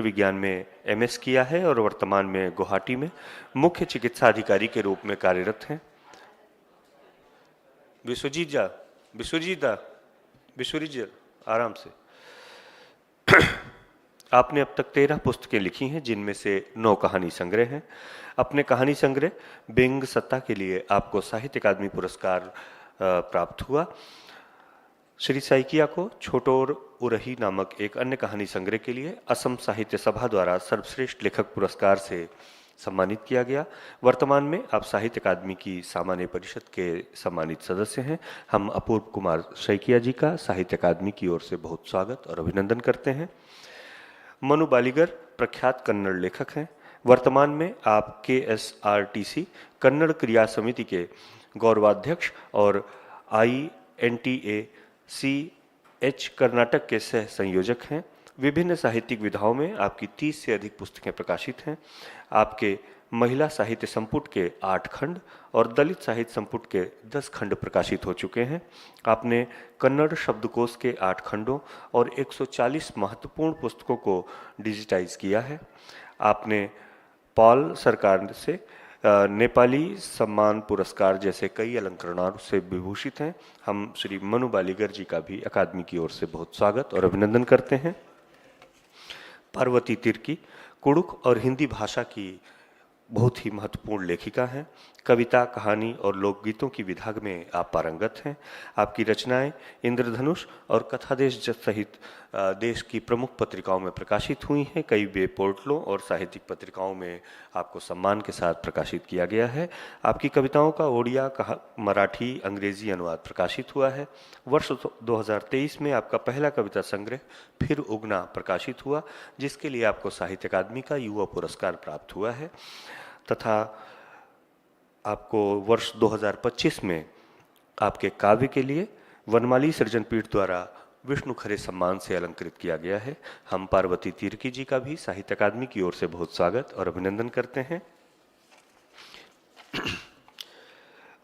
विज्ञान में MS किया है और वर्तमान में गुवाहाटी में मुख्य चिकित्सा अधिकारी के रूप में कार्यरत हैं। विश्वजीत जी आराम से। आपने अब तक 13 पुस्तकें लिखी हैं, जिनमें से 9 कहानी संग्रह हैं। अपने कहानी संग्रह बिंग सत्ता के लिए आपको साहित्य अकादमी पुरस्कार प्राप्त हुआ। श्री साइकिया को छोटोर उरही नामक एक अन्य कहानी संग्रह के लिए असम साहित्य सभा द्वारा सर्वश्रेष्ठ लेखक पुरस्कार से सम्मानित किया गया। वर्तमान में आप साहित्य अकादमी की सामान्य परिषद के सम्मानित सदस्य हैं। हम अपूर्व कुमार सैकिया जी का साहित्य अकादमी की ओर से बहुत स्वागत और अभिनंदन करते हैं। मनु बालिगर प्रख्यात कन्नड़ लेखक हैं। वर्तमान में आप KSRTC कन्नड़ क्रिया समिति के गौरवाध्यक्ष और INTA-CH कर्नाटक के सह संयोजक हैं। विभिन्न साहित्यिक विधाओं में आपकी 30 से अधिक पुस्तकें प्रकाशित हैं। आपके महिला साहित्य संपुट के 8 खंड और दलित साहित्य संपुट के 10 खंड प्रकाशित हो चुके हैं। आपने कन्नड़ शब्दकोश के 8 खंडों और 140 महत्वपूर्ण पुस्तकों को डिजिटाइज किया है। आपने पॉल सरकार से नेपाली सम्मान पुरस्कार जैसे कई अलंकरणों से विभूषित हैं। हम श्री मनु बालिगर जी का भी अकादमी की ओर से बहुत स्वागत और अभिनंदन करते हैं। पार्वती तिर्की कुड़ुक और हिंदी भाषा की बहुत ही महत्वपूर्ण लेखिका हैं। कविता, कहानी और लोकगीतों की विधा में आप पारंगत हैं। आपकी रचनाएं इंद्रधनुष और कथादेश सहित देश की प्रमुख पत्रिकाओं में प्रकाशित हुई हैं। कई वेब पोर्टलों और साहित्यिक पत्रिकाओं में आपको सम्मान के साथ प्रकाशित किया गया है। आपकी कविताओं का ओडिया, मराठी, अंग्रेजी अनुवाद प्रकाशित हुआ है। वर्ष 2023 में आपका पहला कविता संग्रह फिर उगना प्रकाशित हुआ, जिसके लिए आपको साहित्य अकादमी का युवा पुरस्कार प्राप्त हुआ है। तथा आपको वर्ष 2025 में आपके काव्य के लिए वनमाली सृजन पीठ द्वारा विष्णु खरे सम्मान से अलंकृत किया गया है। हम पार्वती तिर्की जी का भी साहित्य अकादमी की ओर से बहुत स्वागत और अभिनंदन करते हैं।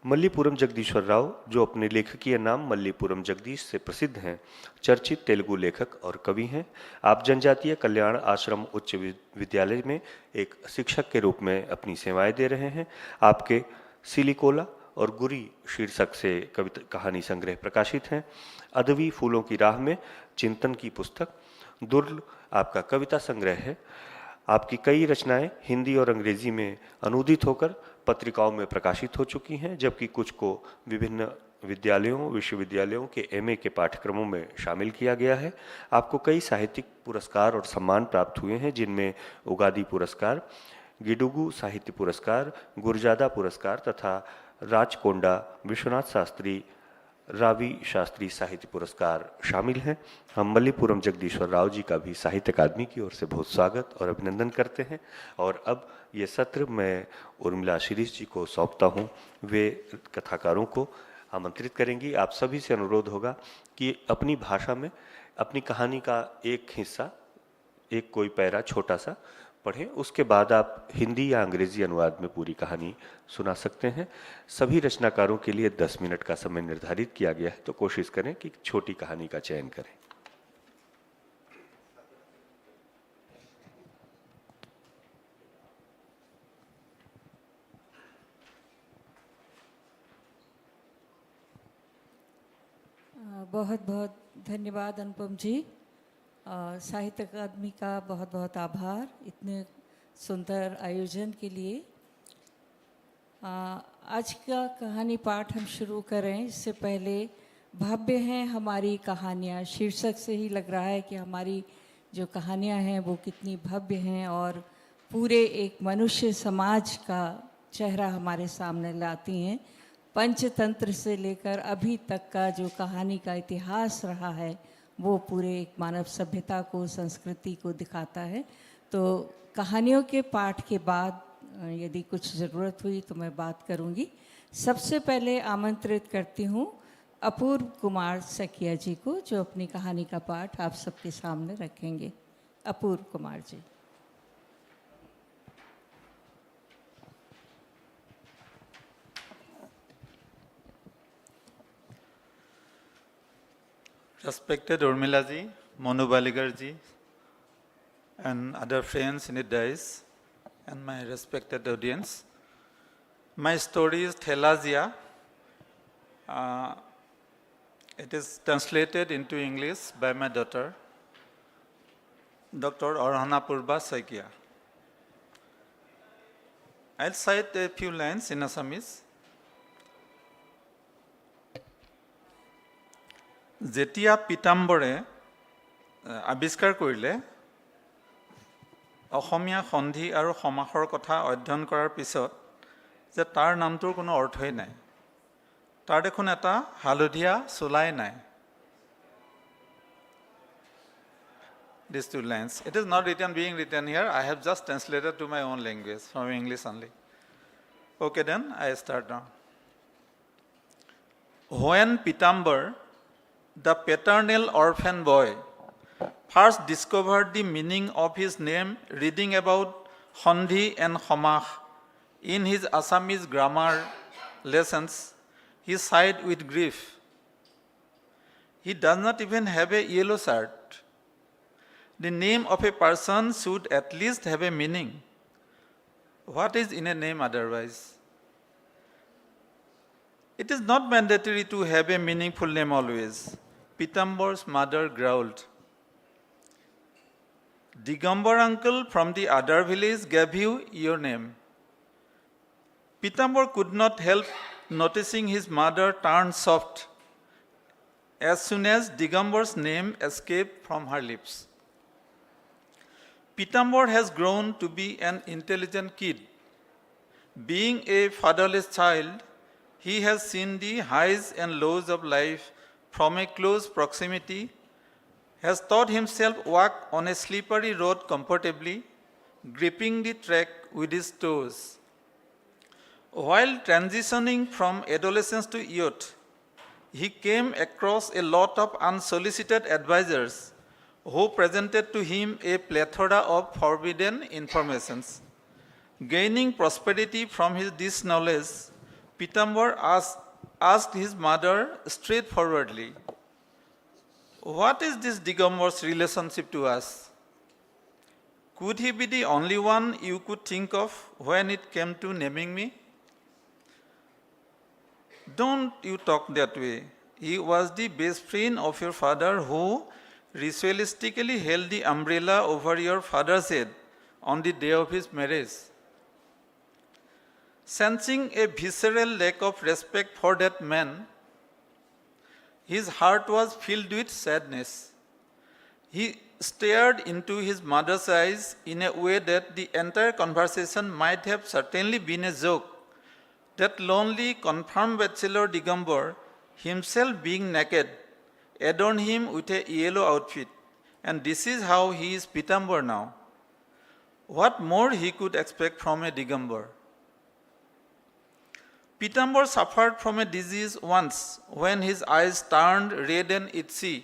मल्लीपुरम जगदीश्वर राव, जो अपने लेखकीय नाम मल्लीपुरम जगदीश से प्रसिद्ध हैं, चर्चित तेलुगु लेखक और कवि हैं। आप जनजातीय कल्याण आश्रम उच्च विद्यालय में एक शिक्षक के रूप में अपनी सेवाएं दे रहे हैं। आपके सिलिकोला और गुरी शीर्षक से कविता कहानी संग्रह प्रकाशित हैं। अदवी फूलों की राह में चिंतन की पुस्तक दुर्ल आपका कविता संग्रह है। आपकी कई रचनाएं हिंदी और अंग्रेजी में अनुदित होकर पत्रिकाओं में प्रकाशित हो चुकी हैं, जबकि कुछ को विभिन्न विद्यालयों, विश्वविद्यालयों के MA के पाठ्यक्रमों में शामिल किया गया है। आपको कई साहित्यिक पुरस्कार और सम्मान प्राप्त हुए हैं, जिनमें उगादी पुरस्कार, गिडुगु साहित्य पुरस्कार, गुरजादा पुरस्कार तथा राजकोंडा विश्वनाथ शास्त्री रावी शास्त्री साहित्य पुरस्कार शामिल हैं। हम मल्लीपुरम जगदीश्वर राव जी का भी साहित्य अकादमी की ओर से बहुत स्वागत और अभिनंदन करते हैं। और अब ये सत्र मैं उर्मिला शिरीष जी को सौंपता हूँ। वे कथाकारों को आमंत्रित करेंगी। आप सभी से अनुरोध होगा कि अपनी भाषा में अपनी कहानी का एक हिस्सा, एक कोई पैरा छोटा सा पढ़ें। उसके बाद आप हिंदी या अंग्रेजी अनुवाद में पूरी कहानी सुना सकते हैं। सभी रचनाकारों के लिए 10 मिनट का समय निर्धारित किया गया है, तो कोशिश करें कि छोटी कहानी का चयन करें। बहुत बहुत धन्यवाद अनुपम जी। साहित्य अकादमी का बहुत बहुत आभार इतने सुंदर आयोजन के लिए। आज का कहानी पाठ हम शुरू करें इससे पहले भव्य हैं हमारी कहानियाँ, शीर्षक से ही लग रहा है कि हमारी जो कहानियाँ हैं वो कितनी भव्य हैं और पूरे एक मनुष्य समाज का चेहरा हमारे सामने लाती हैं। पंचतंत्र से लेकर अभी तक का जो कहानी का इतिहास रहा है वो पूरे एक मानव सभ्यता को, संस्कृति को दिखाता है। तो कहानियों के पाठ के बाद यदि कुछ ज़रूरत हुई तो मैं बात करूंगी। सबसे पहले आमंत्रित करती हूं अपूर्व कुमार सैकिया जी को, जो अपनी कहानी का पाठ आप सबके सामने रखेंगे। अपूर्व Kumar ji. Respected Urmila ji, Monu Baligar ji, and other friends in the dais, and my respected audience. My story is Thelazia. It is translated into English by my daughter, Dr. Arhana Purba Saikia. I'll cite a few lines in Assamese. যেতিয়া পিতাম্বৰে আৱিষ্কাৰ কৰিলে অসমীয়া সন্ধি আৰু সমাসৰ কথা অধ্যয়ন কৰাৰ পিছত যে তাৰ নামটোৰ কোনো অৰ্থই নাই, তাৰ দেখোন এটা হালধীয়া চোলাই নাই। These two lines. It is not being written here. I have just translated to my own language, from English only. Okay, then I start now. When Pitambar, the paternal orphan boy, first discovered the meaning of his name reading about Sandhi and Samah in his Assamese grammar lessons, he sighed with grief. He does not even have a yellow shirt. The name of a person should at least have a meaning. What is in a name otherwise? It is not mandatory to have a meaningful name always. Pitambar's mother growled. Digambar uncle from the other village gave you your name. Pitambar could not help noticing his mother turn soft as soon as Digambar's name escaped from her lips. Pitambar has grown to be an intelligent kid. Being a fatherless child, he has seen the highs and lows of life from a close proximity, has taught himself walk on a slippery road comfortably, gripping the track with his toes. While transitioning from adolescence to youth, he came across a lot of unsolicited advisors who presented to him a plethora of forbidden informations. Gaining prosperity from this knowledge, Pitambar asked his mother straightforwardly, "What is this Digambar's relationship to us? Could he be the only one you could think of when it came to naming me?" "Don't you talk that way. He was the best friend of your father who ritualistically held the umbrella over your father's head on the day of his marriage." Sensing a visceral lack of respect for that man, his heart was filled with sadness. He stared into his mother's eyes in a way that the entire conversation might have certainly been a joke. That lonely, confirmed bachelor Digambar, himself being naked, adorned him with a yellow outfit, and this is how he is Pitambar now. What more he could expect from a Digambar? Pitambar suffered from a disease once when his eyes turned red and itchy.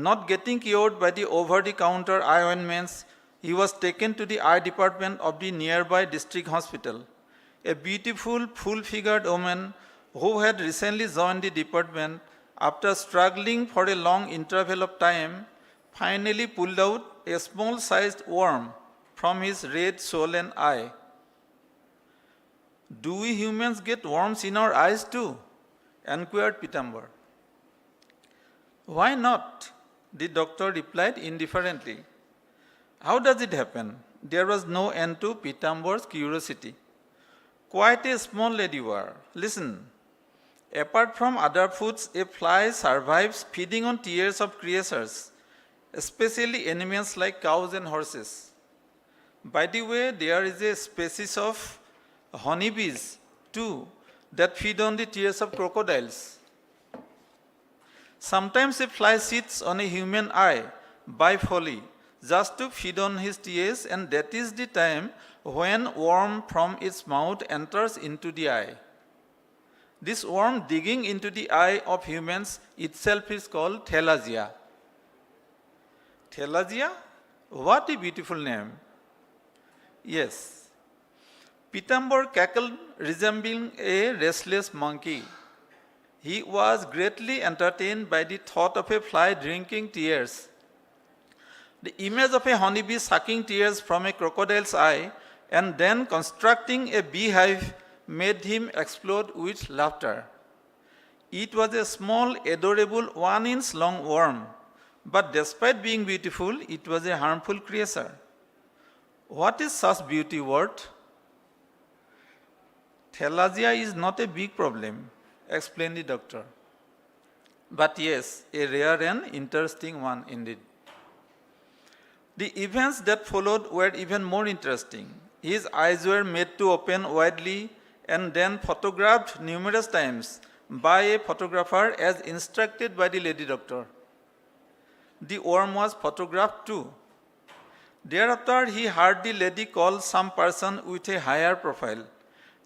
Not getting cured by the over-the-counter eye ointments, he was taken to the eye department of the nearby district hospital. A beautiful, full-figured woman who had recently joined the department, after struggling for a long interval of time, finally pulled out a small-sized worm from his red swollen eye. "Do we humans get worms in our eyes too?" inquired Pitambar. "Why not?" the doctor replied indifferently. "How does it happen?" There was no end to Pitambar's curiosity. "Quite a small lady you are. Listen. Apart from other foods, a fly survives feeding on tears of creatures, especially animals like cows and horses. By the way, there is a species of honeybees too that feed on the tears of crocodiles. Sometimes a fly sits on a human eye by folly just to feed on his tears, and that is the time when worm from its mouth enters into the eye. This worm digging into the eye of humans itself is called Thelazia." Thelazia? What a beautiful name. Yes. Pitambar cackled, resembling a restless monkey. He was greatly entertained by the thought of a fly drinking tears. The image of a honeybee sucking tears from a crocodile's eye and then constructing a beehive made him explode with laughter. It was a small, adorable 1-inch long worm, but despite being beautiful, it was a harmful creature. What is such beauty worth? Thalassia is not a big problem, explained the doctor. But yes, a rare and interesting one indeed. The events that followed were even more interesting. His eyes were made to open widely and then photographed numerous times by a photographer as instructed by the lady doctor. The worm was photographed too. Thereafter, he heard the lady call some person with a higher profile.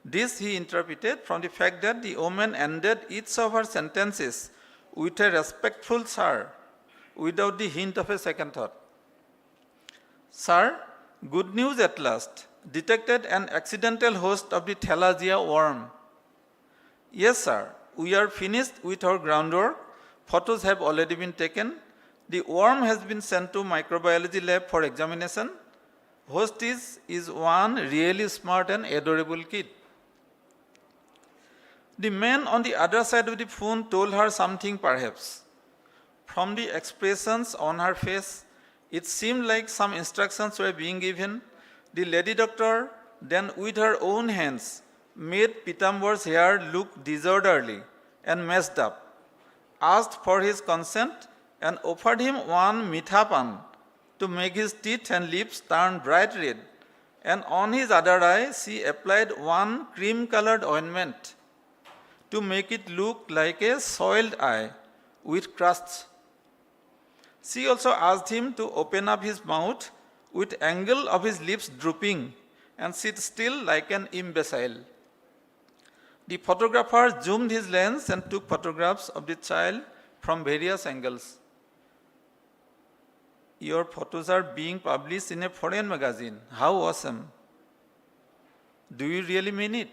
This he interpreted from the fact that the woman ended each of her sentences with a respectful sir, without the hint of a second thought. Sir, good news at last. Detected an accidental host of the Thalassia worm. Yes, sir. We are finished with our groundwork. Photos have already been taken. The worm has been sent to microbiology lab for examination. Host is one really smart and adorable kid. The man on the other side of the phone told her something perhaps. From the expressions on her face, it seemed like some instructions were being given. The lady doctor then with her own hands made Pitambar's hair look disorderly and messed up, asked for his consent and offered him one mithapan to make his teeth and lips turn bright red, and on his other eye she applied one cream-colored ointment to make it look like a soiled eye with crusts. She also asked him to open up his mouth with angle of his lips drooping and sit still like an imbecile. The photographer zoomed his lens and took photographs of the child from various angles. Your photos are being published in a foreign magazine. How awesome. Do you really mean it?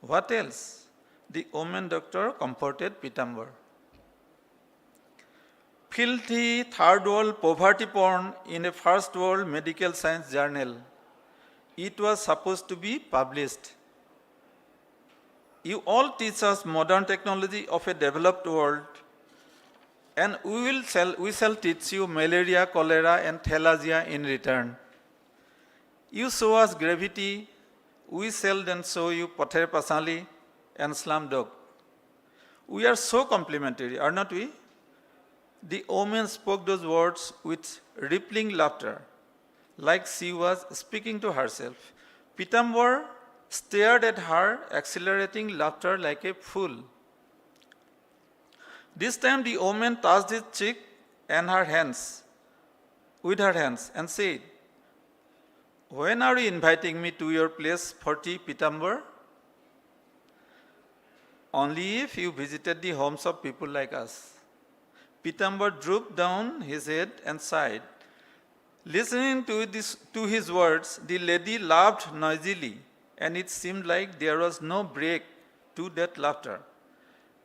What else? The woman doctor comforted Pitambar. Filthy third world poverty porn in a first world medical science journal. It was supposed to be published. You all teach us modern technology of a developed world, and we shall teach you malaria, cholera, and thalassia in return. You show us gravity, we shall then show you Pather Pasali and Slumdog. We are so complimentary, are not we? The woman spoke those words with rippling laughter, like she was speaking to herself. Pitambar stared at her, accelerating laughter like a fool. This time the woman touched his cheek and her hands, with her hands, and said, "When are you inviting me to your place, 40 Pitambar?" "Only if you visited the homes of people like us." Pitambar drooped down his head and sighed. Listening to his words, the lady laughed noisily, and it seemed like there was no break to that laughter.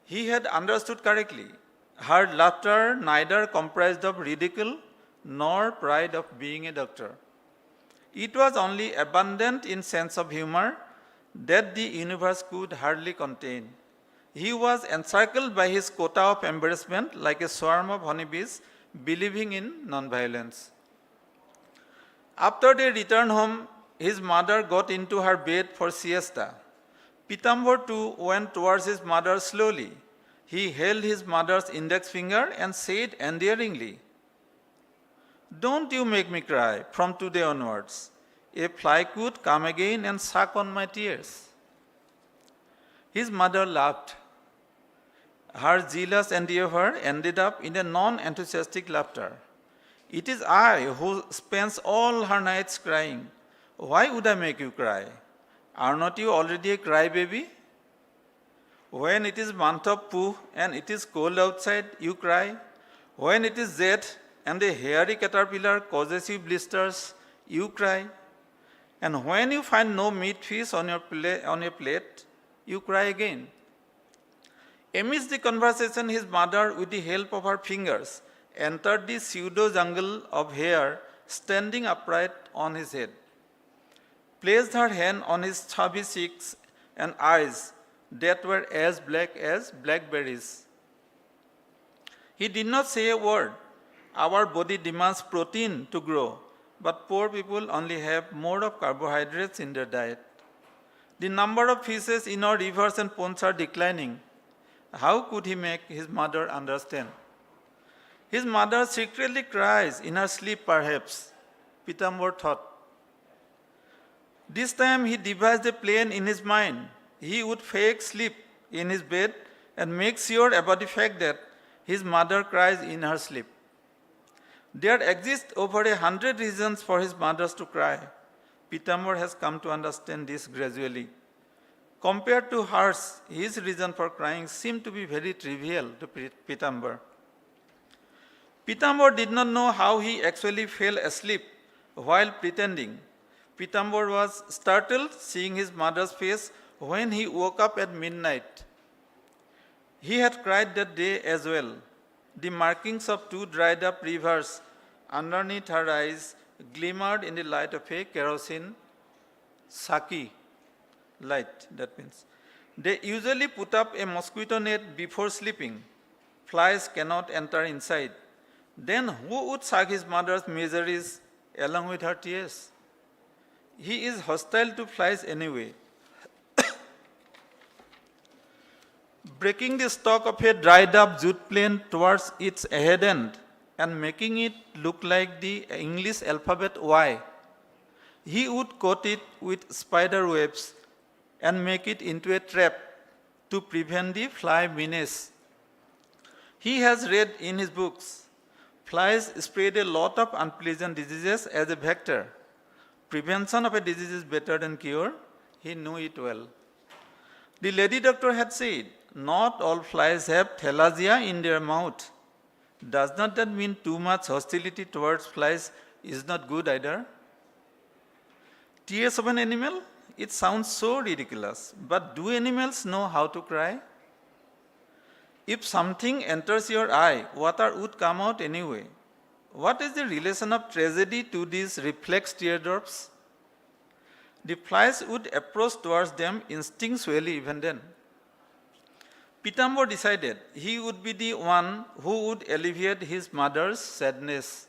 He had understood correctly. Her laughter neither comprised of ridicule nor pride of being a doctor. It was only abundant in sense of humor that the universe could hardly contain. He was encircled by his quota of embarrassment like a swarm of honeybees believing in nonviolence. After they returned home, his mother got into her bed for siesta. Pitambar too went towards his mother slowly. He held his mother's index finger and said endearingly, "Don't you make me cry from today onwards. A fly could come again and suck on my tears." His mother laughed. Her zealous endeavor ended up in a non-enthusiastic laughter. "It is I who spends all her nights crying. Why would I make you cry? Are not you already a crybaby? When it is month of Pooh and it is cold outside, you cry. When it is Zeth and a hairy caterpillar causes you blisters, you cry. And when you find no meat fish on your plate, you cry again." Amidst the conversation, his mother, with the help of her fingers, entered the pseudo jungle of hair standing upright on his head, placed her hand on his chubby cheeks and eyes that were as black as blackberries. He did not say a word. Our body demands protein to grow, but poor people only have more of carbohydrates in their diet. The number of fishes in our rivers and ponds are declining. How could he make his mother understand? His mother secretly cries in her sleep, perhaps, Pitambara thought. This time he devised a plan in his mind. He would fake sleep in his bed and make sure about the fact that his mother cries in her sleep. There exist over 100 reasons for his mothers to cry. Pitambara has come to understand this gradually. Compared to hers, his reason for crying seemed to be very trivial to Pitambara. Pitambara did not know how he actually fell asleep while pretending. Pitambara was startled seeing his mother's face when he woke up at midnight. He had cried that day as well. The markings of two dried up rivers underneath her eyes glimmered in the light of a kerosene saki light, that means. They usually put up a mosquito net before sleeping. Flies cannot enter inside. Then who would suck his mother's miseries along with her tears? He is hostile to flies anyway. Breaking the stalk of a dried up jute plane towards its head end and making it look like the English alphabet Y, he would coat it with spider webs and make it into a trap to prevent the fly menace. He has read in his books, flies spread a lot of unpleasant diseases as a vector. Prevention of a disease is better than cure. He knew it well. The lady doctor had said, not all flies have thalassia in their mouth. Does not that mean too much hostility towards flies is not good either? Tears of an animal? It sounds so ridiculous. But do animals know how to cry? If something enters your eye, water would come out anyway. What is the relation of tragedy to these reflex teardrops? The flies would approach towards them instinctually even then. Pitambara decided he would be the one who would alleviate his mother's sadness.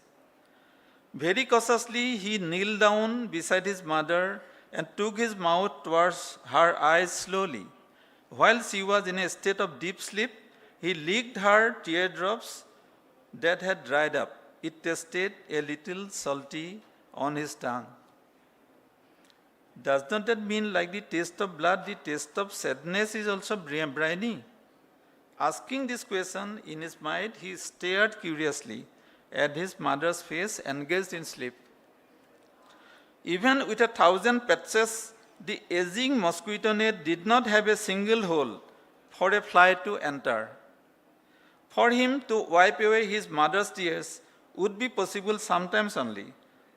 Very cautiously, he kneeled down beside his mother and took his mouth towards her eyes slowly. While she was in a state of deep sleep, he licked her teardrops that had dried up. It tasted a little salty on his tongue. Does not that mean, like the taste of blood, the taste of sadness is also briny? Asking this question in his mind, he stared curiously at his mother's face, engaged in sleep. Even with 1,000 patches, the aging mosquito net did not have a single hole for a fly to enter. For him to wipe away his mother's tears would be possible sometimes only,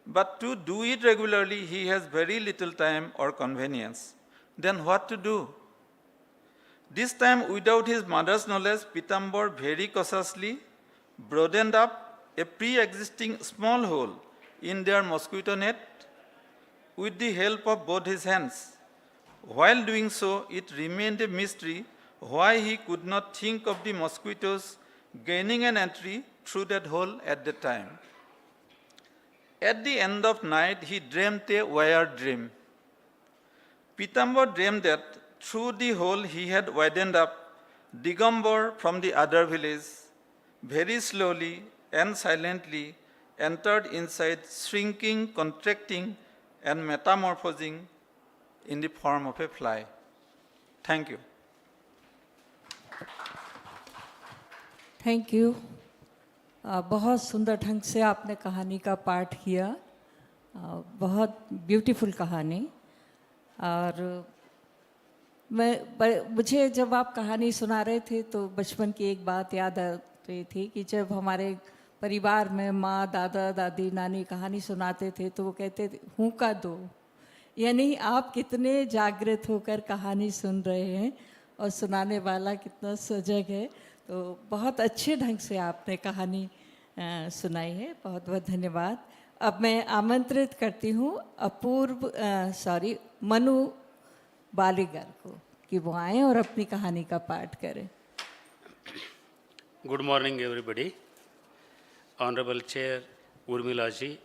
but to do it regularly he has very little time or convenience. Then what to do? This time, without his mother's knowledge, Pitambara very cautiously broadened up a pre-existing small hole in their mosquito net with the help of both his hands. While doing so, it remained a mystery why he could not think of the mosquitoes gaining an entry through that hole at the time. At the end of night, he dreamt a weird dream. Pitambara dreamed that through the hole he had widened up, Digambar from the other village, very slowly and silently entered inside, shrinking, contracting, and metamorphosing in the form of a fly. Thank you. Thank you. बहुत सुंदर ढंग से आपने कहानी का पाठ किया। बहुत ब्यूटीफुल कहानी। और मुझे जब आप कहानी सुना रहे थे तो बचपन की एक बात याद आ रही थी कि जब हमारे परिवार में माँ, दादा, दादी, नानी कहानी सुनाते थे तो वो कहते थे हुक्का दो, यानी आप कितने जागृत होकर कहानी सुन रहे हैं और सुनाने वाला कितना सजग है। तो बहुत अच्छे ढंग से आपने कहानी सुनाई है। बहुत बहुत धन्यवाद। अब मैं आमंत्रित करती हूँ मनु बालीगर को कि वो आए और अपनी कहानी का पाठ करें। Good morning, everybody. Honorable Chair Urmila ji,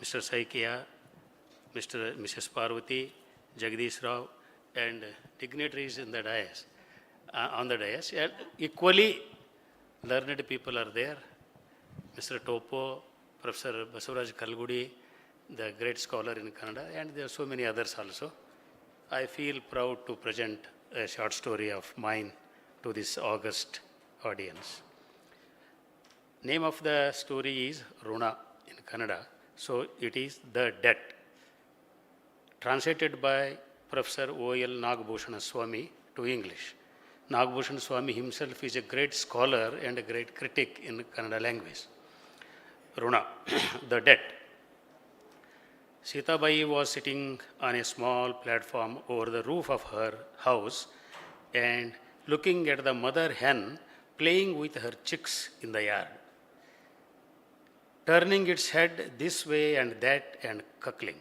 Mr. Saikia, Mrs. Parvati, Jagdish Rao, and dignitaries in the dais, on the dais. And equally learned people are there. Mr. Topo, Professor Basuraj Kalgudi, the great scholar in Kannada, and there are so many others also. I feel proud to present a short story of mine to this august audience. Name of the story is Runa in Kannada, so it is The Debt. Translated by Professor O.L. Nagbhushan Swami to English. Nagbhushan Swami himself is a great scholar and a great critic in Kannada language. Runa, The Debt. Sita Bai was sitting on a small platform over the roof of her house and looking at the mother hen playing with her chicks in the yard, turning its head this way and that and cackling.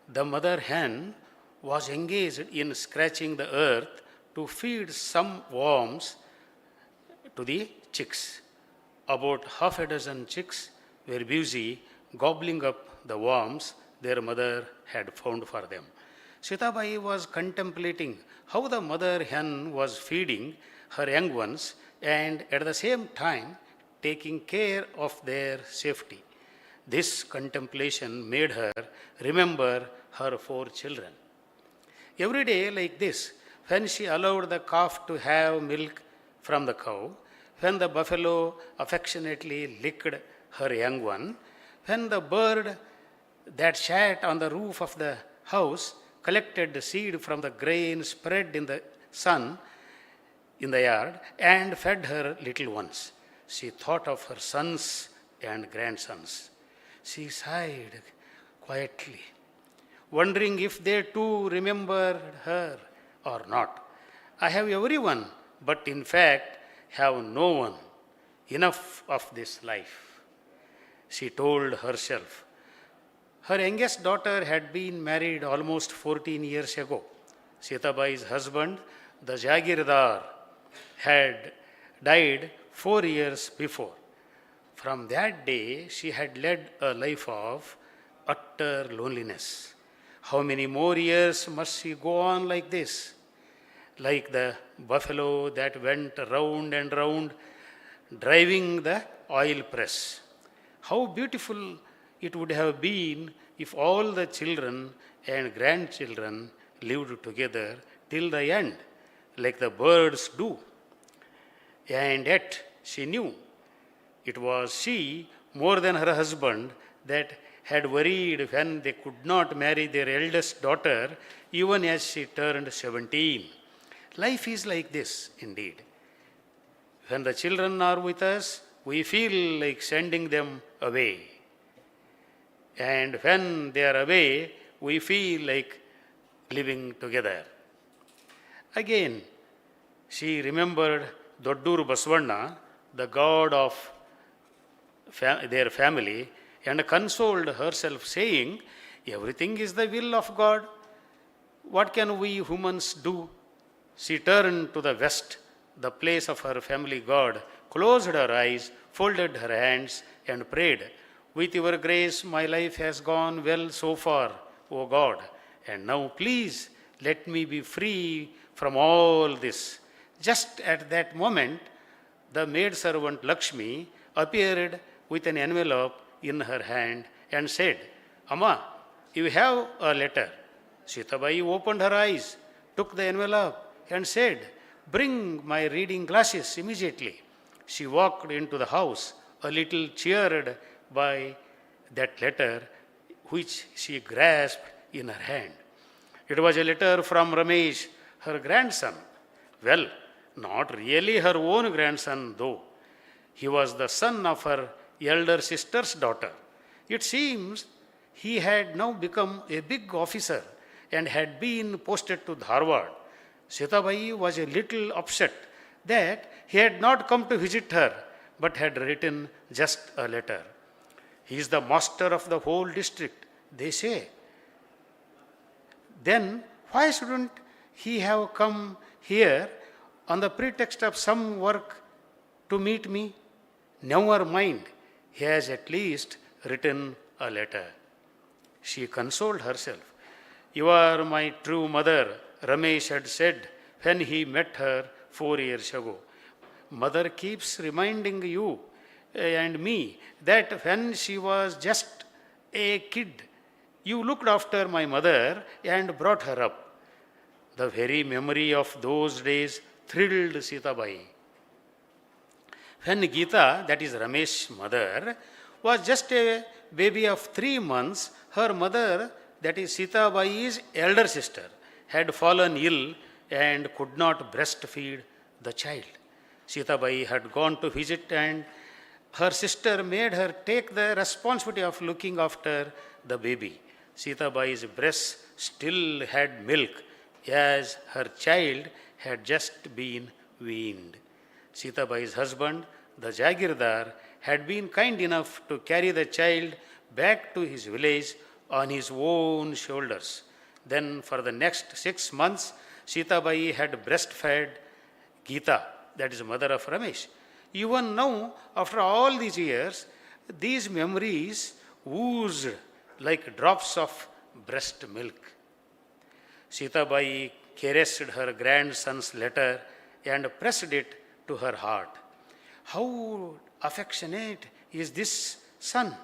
The mother hen was engaged in scratching the earth to feed some worms to the chicks. About half a dozen chicks were busy gobbling up the worms their mother had found for them. Sitabai was contemplating how the mother hen was feeding her young ones and at the same time taking care of their safety. This contemplation made her remember her 4 children. Every day like this, when she allowed the calf to have milk from the cow, when the buffalo affectionately licked her young one, when the bird that sat on the roof of the house collected the seed from the grain spread in the sun in the yard and fed her little ones. She thought of her sons and grandsons. She sighed quietly, wondering if they too remembered her or not. I have everyone, but in fact have no one. Enough of this life, she told herself. Her youngest daughter had been married almost 14 years ago. Sitabai's husband, the Jagirdar, had died 4 years before. From that day, she had led a life of utter loneliness. How many more years must she go on like this? Like the buffalo that went round and round, driving the oil press. How beautiful it would have been if all the children and grandchildren lived together till the end, like the birds do. And yet she knew it was she, more than her husband, that had worried when they could not marry their eldest daughter, even as she turned 17. Life is like this, indeed. When the children are with us, we feel like sending them away. And when they are away, we feel like living together. Again, she remembered Doddur Basvanna, the god of their family, and consoled herself, saying, everything is the will of God. What can we humans do? She turned to the west, the place of her family god, closed her eyes, folded her hands, and prayed, with your grace, my life has gone well so far, O God, and now please let me be free from all this. Just at that moment, the maidservant Lakshmi appeared with an envelope in her hand and said, Amma, you have a letter. Sitabai opened her eyes, took the envelope and said, bring my reading glasses immediately. She walked into the house, a little cheered by that letter which she grasped in her hand. It was a letter from Ramesh, her grandson. Well, not really her own grandson though. He was the son of her elder sister's daughter. It seems he had now become a big officer and had been posted to Dharwad. Sitabai was a little upset that he had not come to visit her, but had written just a letter. He is the master of the whole district, they say. Then why shouldn't he have come here on the pretext of some work to meet me? Never mind, he has at least written a letter. She consoled herself. You are my true mother, Ramesh had said when he met her 4 years ago. Mother keeps reminding you and me that when she was just a kid, you looked after my mother and brought her up. The very memory of those days thrilled Sitabai. When Geeta, that is Ramesh's mother, was just a baby of 3 months, her mother, that is Sitabai's elder sister, had fallen ill and could not breastfeed the child. Sitabai had gone to visit and her sister made her take the responsibility of looking after the baby. Sitabai's breast still had milk as her child had just been weaned. Sitabai's husband, the Jagirdar, had been kind enough to carry the child back to his village on his own shoulders. Then for the next 6 months, Sitabai had breastfed Geeta, that is mother of Ramesh. Even now, after all these years, these memories oozed like drops of breast milk. Sitabai caressed her grandson's letter and pressed it to her heart. How affectionate is this son?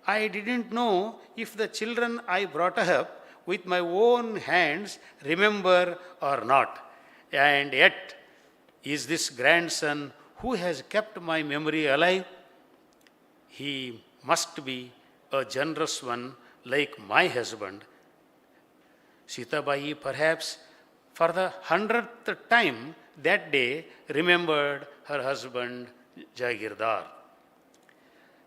I didn't know if the children I brought up with my own hands remember or not. And yet, is this grandson who has kept my memory alive? He must be a generous one like my husband. Sitabai perhaps for the 100th time that day remembered her husband Jagirdar.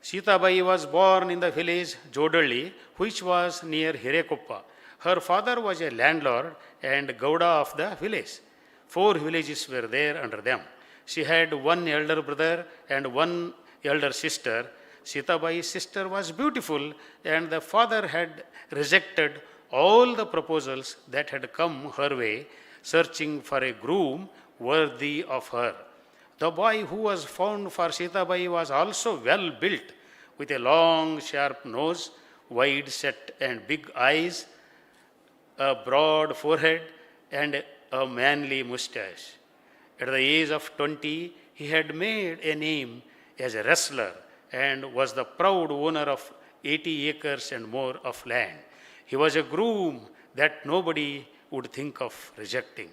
Sitabai was born in the village Jodalli, which was near Hirekoppa. Her father was a landlord and Gauda of the village. 4 villages were there under them. She had 1 elder brother and 1 elder sister. Sitabai's sister was beautiful and the father had rejected all the proposals that had come her way, searching for a groom worthy of her. The boy who was found for Sitabai was also well built, with a long, sharp nose, wide set and big eyes, a broad forehead, and a manly mustache. At the age of 20, he had made a name as a wrestler and was the proud owner of 80 acres and more of land. He was a groom that nobody would think of rejecting.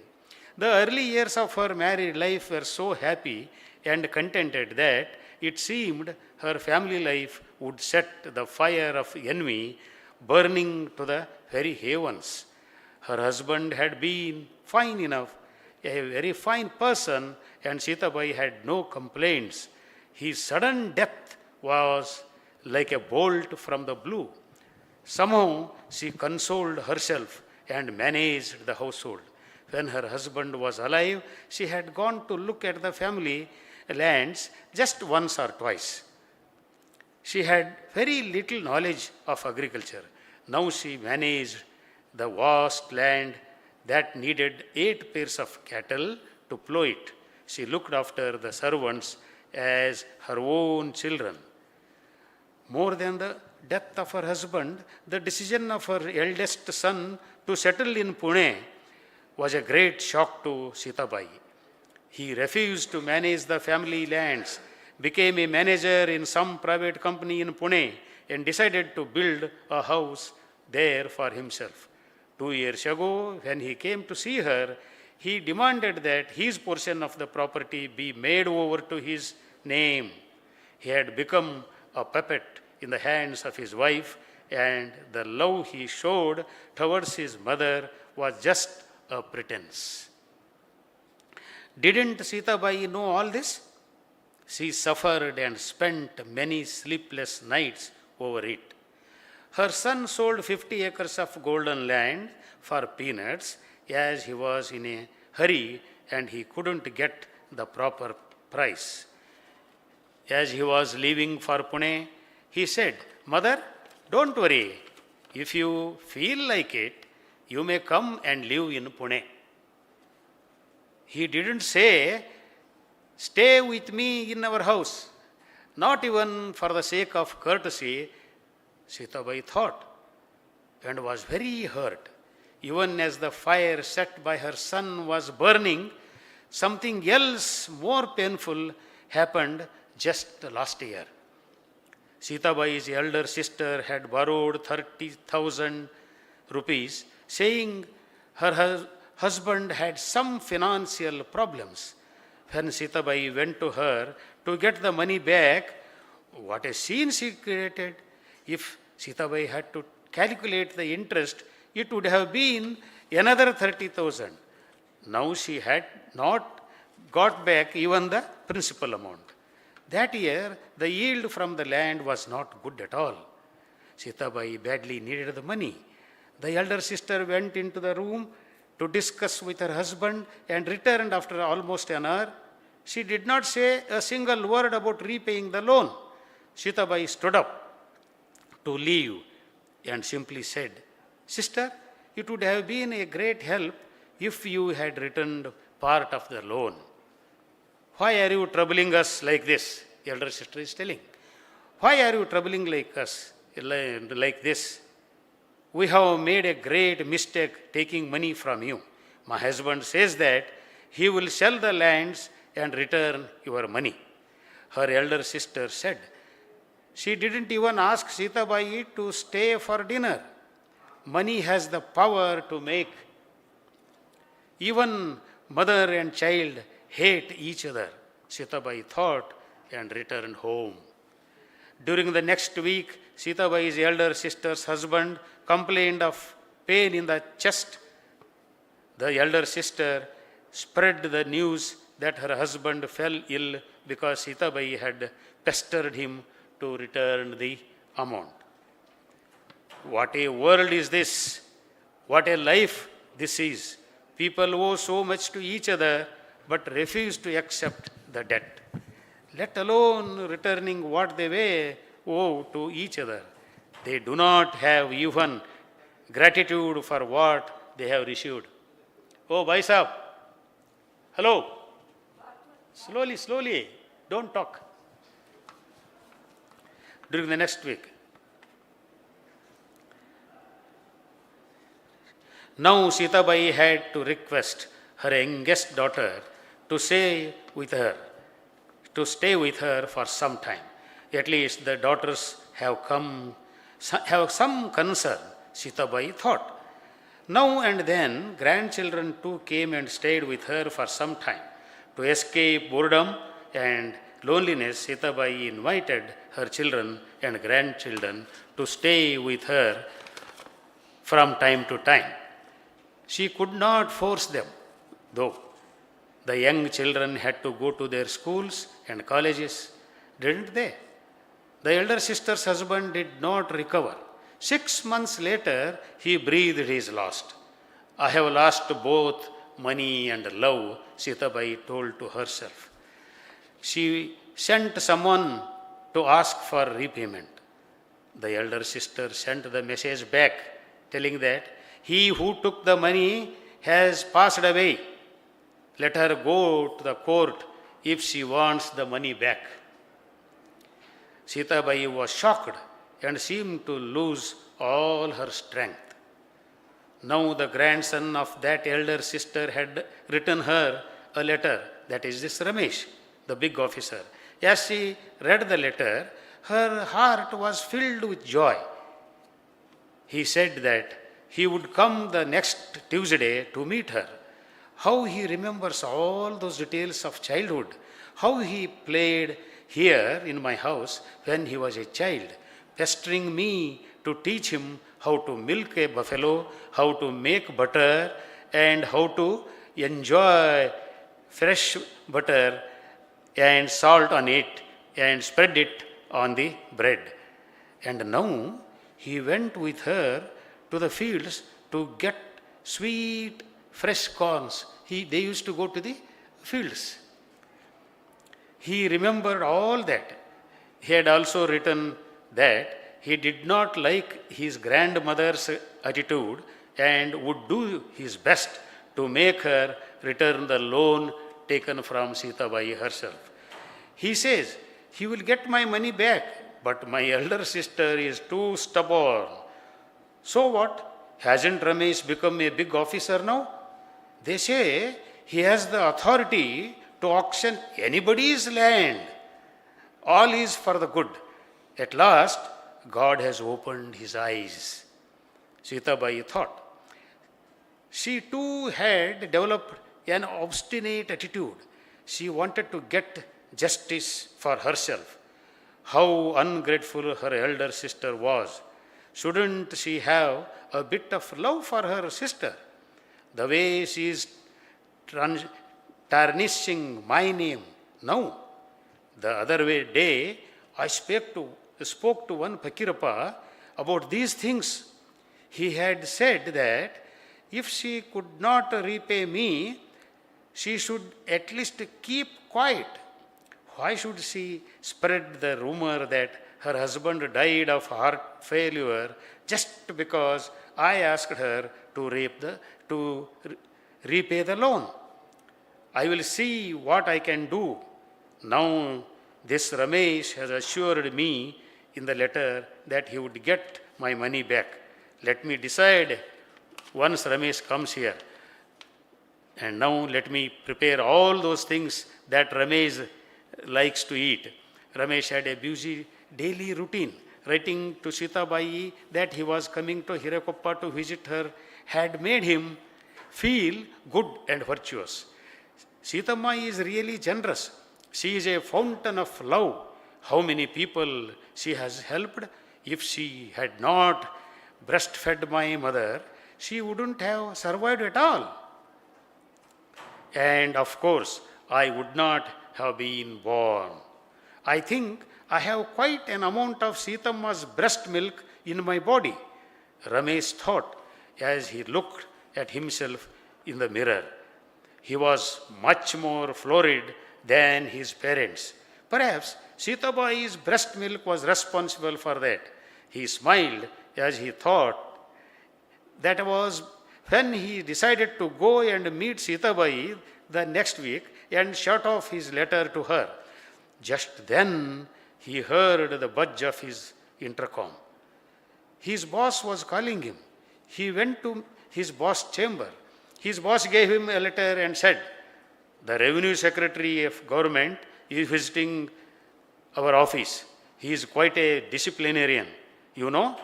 The early years of her married life were so happy and contented that it seemed her family life would set the fire of envy burning to the very heavens. Her husband had been fine enough, a very fine person, and Sitabai had no complaints. His sudden death was like a bolt from the blue. Somehow she consoled herself and managed the household. When her husband was alive, she had gone to look at the family lands just once or twice. She had very little knowledge of agriculture. Now she managed the vast land that needed 8 pairs of cattle to plow it. She looked after the servants as her own children. More than the death of her husband, the decision of her eldest son to settle in Pune was a great shock to Sitabai. He refused to manage the family lands, became a manager in some private company in Pune, and decided to build a house there for himself. 2 years ago, when he came to see her, he demanded that his portion of the property be made over to his name. He had become a puppet in the hands of his wife, and the love he showed towards his mother was just a pretense. Didn't Sitabai know all this? She suffered and spent many sleepless nights over it. Her son sold 50 acres of golden land for peanuts as he was in a hurry and he couldn't get the proper price. as he was leaving for Pune, he said, "Mother, don't worry. If you feel like it, you may come and live in Pune." He didn't say, "Stay with me in our house." Not even for the sake of courtesy, Sitabai thought, and was very hurt. Even as the fire set by her son was burning, something else more painful happened just last year. Sitabai's elder sister had borrowed 30,000 rupees, saying her husband had some financial problems. When Sitabai went to her to get the money back, what a scene she created. If Sitabai had to calculate the interest, it would have been another 30,000. Now she had not got back even the principal amount. That year, the yield from the land was not good at all. Sitabai badly needed the money. The elder sister went into the room to discuss with her husband and returned after almost an hour. She did not say a single word about repaying the loan. Sitabai stood up to leave and simply said, "Sister, it would have been a great help if you had returned part of the loan." "Why are you troubling us like this?" The elder sister is telling. "Why are you troubling us like this? We have made a great mistake taking money from you. My husband says that he will sell the lands and return your money." Her elder sister said, she didn't even ask Sitabai to stay for dinner. Money has the power to make even mother and child hate each other, Sitabai thought and returned home. During the next week, Sitabai's elder sister's husband complained of pain in the chest. The elder sister spread the news that her husband fell ill because Sitabai had pestered him to return the amount. What a world is this! What a life this is! People owe so much to each other but refuse to accept the debt, let alone returning what they owe to each other. They do not have even gratitude for what they have received. Oh, bhai sahab. Hello. Slowly, slowly. Don't talk. During the next week. Now Sitabai had to request her youngest daughter to stay with her for some time. At least the daughters have some concern, Sitabai thought. Now and then grandchildren too came and stayed with her for some time. To escape boredom and loneliness, Sitabai invited her children and grandchildren to stay with her from time to time. She could not force them, though. The young children had to go to their schools and colleges, didn't they? The elder sister's husband did not recover. 6 months later, he breathed his last. "I have lost both money and love," Sitabai told to herself. She sent someone to ask for repayment. The elder sister sent the message back, telling that he who took the money has passed away. Let her go to the court if she wants the money back. Sitabai was shocked and seemed to lose all her strength. Now the grandson of that elder sister had written her a letter, that is this Ramesh, the big officer. As she read the letter, her heart was filled with joy. He said that he would come the next Tuesday to meet her. How he remembers all those details of childhood, how he played here in my house when he was a child, pestering me to teach him how to milk a buffalo, how to make butter, and how to enjoy fresh butter and salt on it and spread it on the bread. And now he went with her to the fields to get sweet fresh corns. They used to go to the fields. He remembered all that. he had also written that he did not like his grandmother's attitude and would do his best to make her return the loan taken from Sita Bai herself. He says, he will get my money back, but my elder sister is too stubborn. So what? Hasn't Ramesh become a big officer now? They say he has the authority to auction anybody's land. All is for the good. At last, God has opened his eyes. Sita Bai thought. She too had developed an obstinate attitude. She wanted to get justice for herself. How ungrateful her elder sister was. Shouldn't she have a bit of love for her sister? The way she is tarnishing my name. No. The other day, I spoke to one Pakirappa about these things. He had said that if she could not repay me, she should at least keep quiet. Why should she spread the rumor that her husband died of heart failure just because I asked her to repay the loan? I will see what I can do. Now, this Ramesh has assured me in the letter that he would get my money back. Let me decide once Ramesh comes here. And now let me prepare all those things that Ramesh likes to eat. Ramesh had a busy daily routine. Writing to Sita Bai that he was coming to Hirakoppa to visit her had made him feel good and virtuous. Sita Mai is really generous. She is a fountain of love. How many people she has helped? If she had not breastfed my mother, she wouldn't have survived at all. And of course, I would not have been born. I think I have quite an amount of Sitamma's breast milk in my body, Ramesh thought as he looked at himself in the mirror. He was much more florid than his parents. Perhaps Sita Bai's breast milk was responsible for that. He smiled as he thought that was when he decided to go and meet Sita Bai the next week and shut off his letter to her. Just then he heard the buzz of his intercom. His boss was calling him. He went to his boss' chamber. His boss gave him a letter and said, "The Revenue Secretary of Government is visiting our office. He is quite a disciplinarian. You know,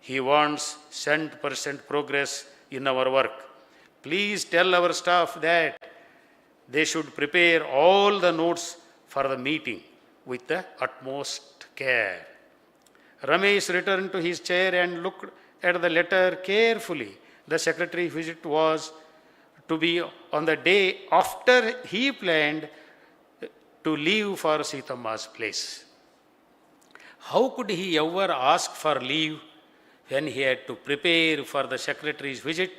he wants 100% progress in our work. Please tell our staff that they should prepare all the notes for the meeting with the utmost care." Ramesh returned to his chair and looked at the letter carefully. The secretary's visit was to be on the day after he planned to leave for Sitamma's place. How could he ever ask for leave when he had to prepare for the secretary's visit?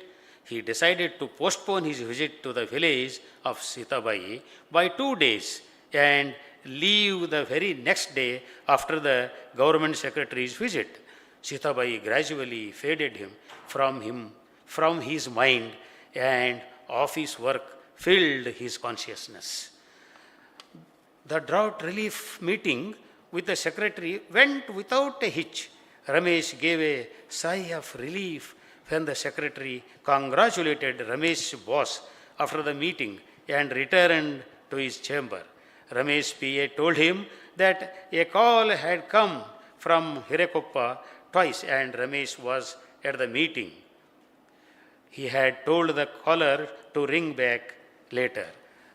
He decided to postpone his visit to the village of Sita Bai by 2 days and leave the very next day after the government secretary's visit. Sita Bai gradually faded from his mind, and office work filled his consciousness. The drought relief meeting with the secretary went without a hitch. Ramesh gave a sigh of relief when the secretary congratulated Ramesh's boss after the meeting and returned to his chamber. Ramesh's PA told him that a call had come from Hirakoppa twice and Ramesh was at the meeting. He had told the caller to ring back later.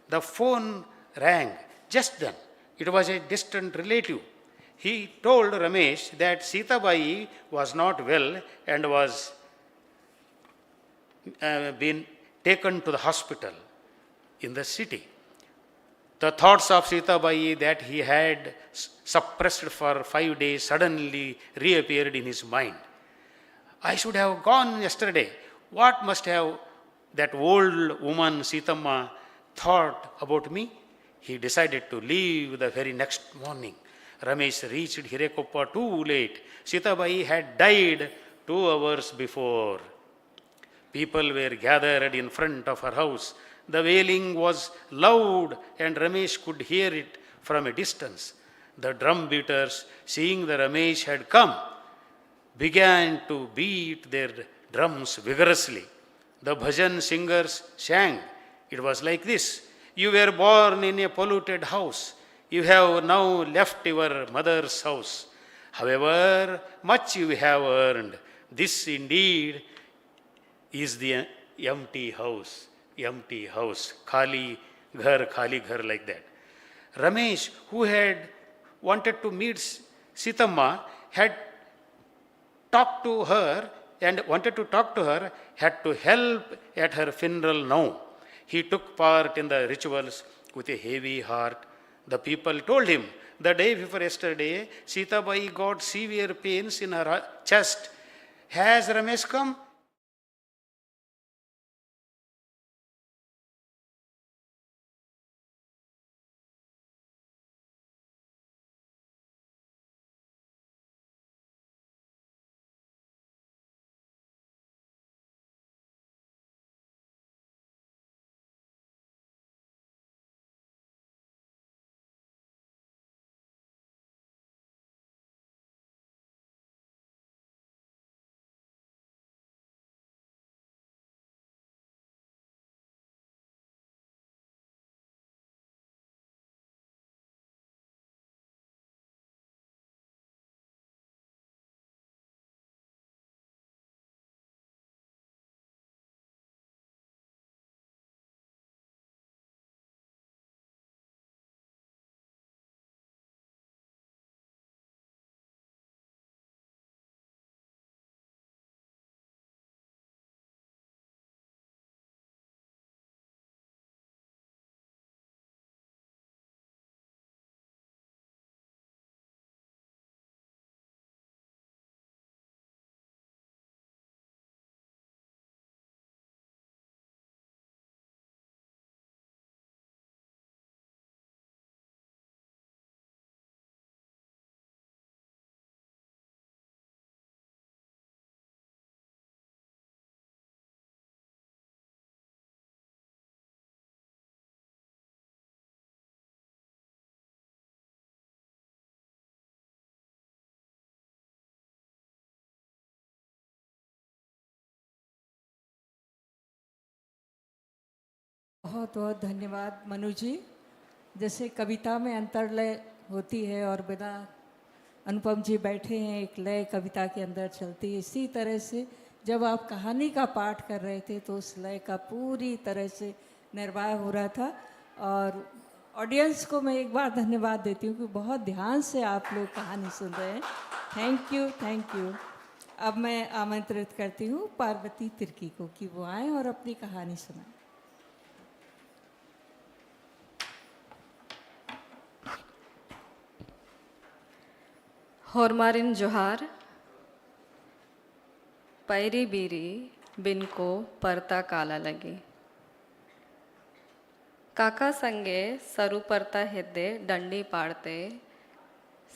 The phone rang just then. It was a distant relative. He told Ramesh that Sita Bai was not well and was been taken to the hospital in the city. The thoughts of Sita Bai that he had suppressed for 5 days suddenly reappeared in his mind. I should have gone yesterday. What must have that old woman Sitamma thought about me? He decided to leave the very next morning. Ramesh reached Hirekoppa too late. Sitabai had died 2 hours before. People were gathered in front of her house. The wailing was loud and Ramesh could hear it from a distance. The drum beaters, seeing the Ramesh had come, began to beat their drums vigorously. The bhajan singers sang. It was like this: you were born in a polluted house. You have now left your mother's house. However much you have earned, this indeed is the empty house, khali ghar, like that. Ramesh, who had wanted to meet Sitamma, had talked to her and wanted to talk to her, had to help at her funeral now. He took part in the rituals with a heavy heart. The people told him, the day before yesterday, Sitabai got severe pains in her chest. Has Ramesh come? बहुत बहुत धन्यवाद मनु जी। जैसे कविता में अंतर्लय होती है और बिना अनुपम जी बैठे हैं, एक लय कविता के अंदर चलती है, इसी तरह से जब आप कहानी का पाठ कर रहे थे तो उस लय का पूरी तरह से निर्वाह हो रहा था। और ऑडियंस को मैं एक बार धन्यवाद देती हूँ कि बहुत ध्यान से आप लोग कहानी सुन रहे हैं। Thank you, thank you. अब मैं आमंत्रित करती हूँ पार्वती तिर्की को कि वो आएँ और अपनी कहानी सुनाएं। होरमारिन जोहार पैरी बीरी बिन को परता काला लगी। काका संगे सरु परता हिद्दे डंडी पाड़ते,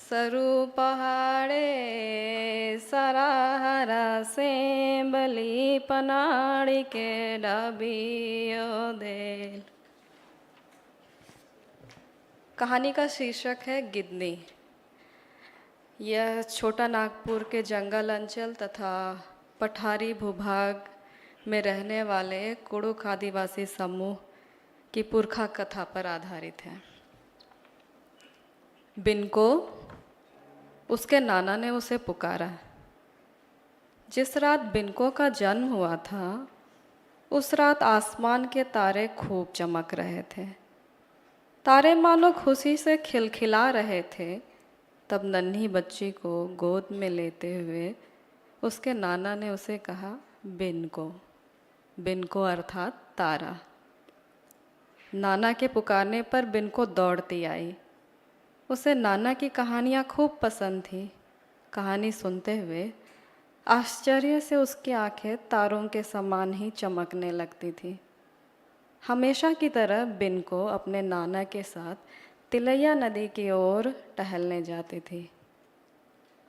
सरु पहाड़े सराहरा से बली पनाड़ी के डबियो देल। कहानी का शीर्षक है गिदनी। यह छोटा नागपुर के जंगल अंचल तथा पठारी भूभाग में रहने वाले कुड़ुक आदिवासी समूह की पुरखा कथा पर आधारित है। बिन को उसके नाना ने उसे पुकारा। जिस रात बिनको का जन्म हुआ था उस रात आसमान के तारे खूब चमक रहे थे। तारे मानो खुशी से खिलखिला रहे थे। तब नन्ही बच्ची को गोद में लेते हुए उसके नाना ने उसे कहा बिनको। बिनको अर्थात तारा। नाना के पुकारने पर बिनको दौड़ती आई। उसे नाना की कहानियाँ खूब पसंद थी। कहानी सुनते हुए आश्चर्य से उसकी आंखें तारों के समान ही चमकने लगती थी। हमेशा की तरह बिनको अपने नाना के साथ तिलैया नदी की ओर टहलने जाती थी।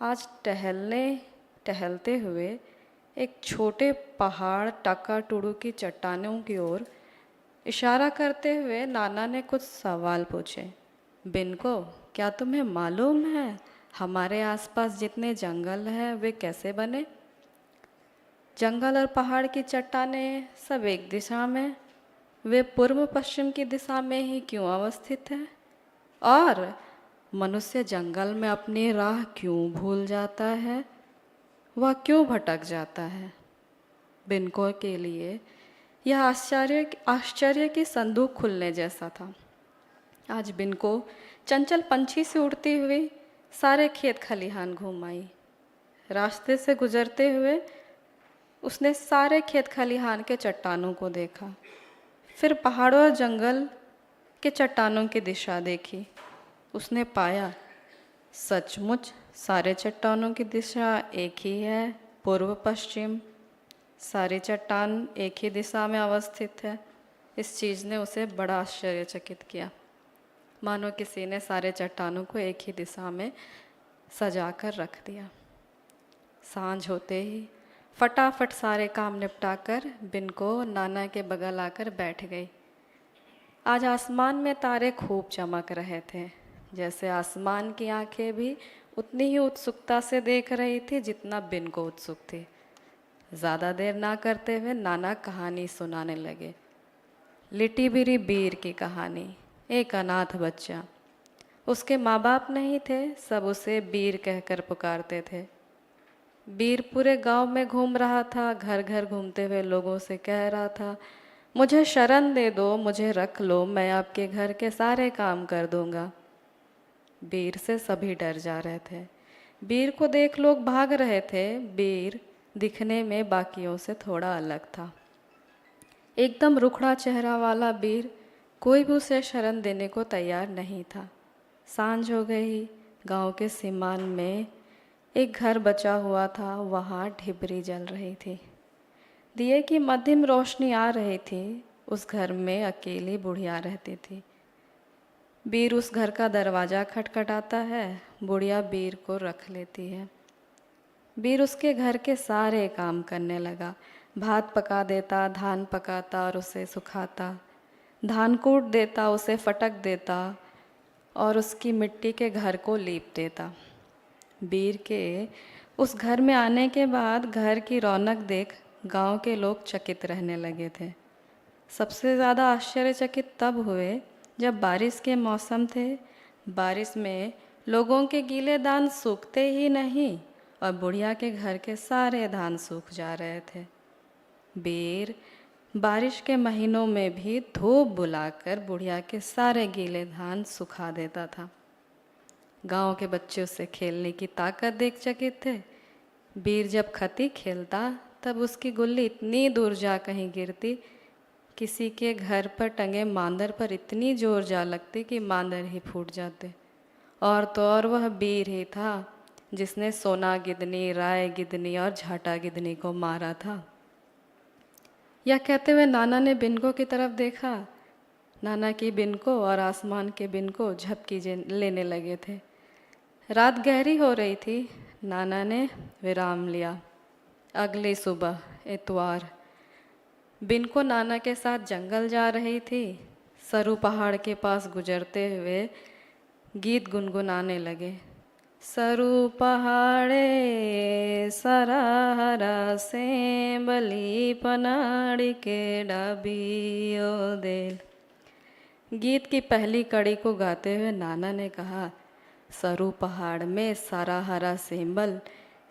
आज टहलते हुए एक छोटे पहाड़ टाकाटुडू की चट्टानों की ओर इशारा करते हुए नाना ने कुछ सवाल पूछे। बिनको, क्या तुम्हें मालूम है हमारे आसपास जितने जंगल हैं वे कैसे बने? जंगल और पहाड़ की चट्टानें सब एक दिशा में, वे पूर्व पश्चिम की दिशा में ही क्यों अवस्थित है? और मनुष्य जंगल में अपनी राह क्यों भूल जाता है? वह क्यों भटक जाता है? बिनको के लिए यह आश्चर्य की संदूक खुलने जैसा था। आज बिनको चंचल पंछी से उड़ती हुई सारे खेत खलिहान घूम आई। रास्ते से गुजरते हुए उसने सारे खेत खलिहान के चट्टानों को देखा, फिर पहाड़ों और जंगल के चट्टानों की दिशा देखी। उसने पाया सचमुच सारे चट्टानों की दिशा एक ही है, पूर्व पश्चिम। सारी चट्टान एक ही दिशा में अवस्थित है। इस चीज़ ने उसे बड़ा आश्चर्यचकित किया, मानो किसी ने सारे चट्टानों को एक ही दिशा में सजा कर रख दिया। सांझ होते ही फटाफट सारे काम निपटाकर बिनको नाना के बगल आकर बैठ गई। आज आसमान में तारे खूब चमक रहे थे, जैसे आसमान की आंखें भी उतनी ही उत्सुकता से देख रही थी जितना बिनको उत्सुक थी। ज़्यादा देर ना करते हुए नाना कहानी सुनाने लगे। लिटी बिरी बीर की कहानी। एक अनाथ बच्चा, उसके माँ बाप नहीं थे, सब उसे बीर कहकर पुकारते थे। बीर पूरे गांव में घूम रहा था, घर घर घूमते हुए लोगों से कह रहा था, मुझे शरण दे दो, मुझे रख लो, मैं आपके घर के सारे काम कर दूंगा। बीर से सभी डर जा रहे थे। बीर को देख लोग भाग रहे थे। बीर दिखने में बाकियों से थोड़ा अलग था। एकदम रुखड़ा चेहरा वाला बीर, कोई भी उसे शरण देने को तैयार नहीं था। सांझ हो गई। गांव के सीमान में एक घर बचा हुआ था, वहाँ ढिबरी जल रही थी। दिए की मध्यम रोशनी आ रही थी। उस घर में अकेली बुढ़िया रहती थी। बीर उस घर का दरवाज़ा खटखटाता है, बुढ़िया बीर को रख लेती है। बीर उसके घर के सारे काम करने लगा। भात पका देता, धान पकाता और उसे सुखाता, धान कूट देता, उसे फटक देता और उसकी मिट्टी के घर को लीप देता। बीर के उस घर में आने के बाद घर की रौनक देख गांव के लोग चकित रहने लगे थे। सबसे ज़्यादा आश्चर्यचकित तब हुए जब बारिश के मौसम थे। बारिश में लोगों के गीले धान सूखते ही नहीं और बुढ़िया के घर के सारे धान सूख जा रहे थे। बीर बारिश के महीनों में भी धूप बुलाकर बुढ़िया के सारे गीले धान सुखा देता था। गांव के बच्चे उससे खेलने की ताकत देख चकित थे। बीर जब खती खेलता तब उसकी गुल्ली इतनी दूर जा कहीं गिरती, किसी के घर पर टंगे मांदर पर इतनी जोर जा लगती कि मांदर ही फूट जाते। और तो और वह बीर ही था जिसने सोना गिदनी, राय गिदनी और झाटा गिदनी को मारा था। यह कहते हुए नाना ने बिनको की तरफ देखा। नाना की बिनको और आसमान के बिनको झपकी लेने लगे थे। रात गहरी हो रही थी। नाना ने विराम लिया। अगली सुबह इतवार, बिनको नाना के साथ जंगल जा रही थी। सरू पहाड़ के पास गुजरते हुए गीत गुनगुनाने लगे। सरू पहाड़े सरा हरा से बली पनाड़ी के डाबियो देल। गीत की पहली कड़ी को गाते हुए नाना ने कहा, सरू पहाड़ में सारा हरा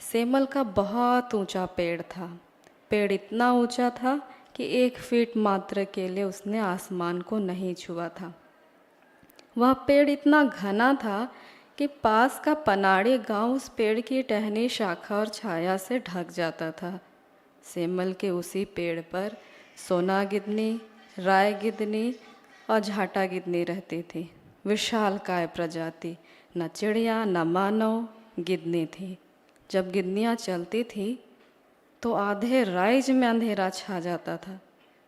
सेमल का बहुत ऊंचा पेड़ था। पेड़ इतना ऊंचा था कि 1 फीट मात्र के लिए उसने आसमान को नहीं छुआ था। वह पेड़ इतना घना था कि पास का पनाड़ी गांव उस पेड़ की टहनी शाखा और छाया से ढक जाता था। सेमल के उसी पेड़ पर सोना गिदनी, राय गिदनी और झाटा गिदनी रहती थी। विशालकाय प्रजाति, न चिड़िया न मानव, गिदनी थी। जब गिदनियाँ चलती थी तो आधे राइज में अंधेरा छा जाता था।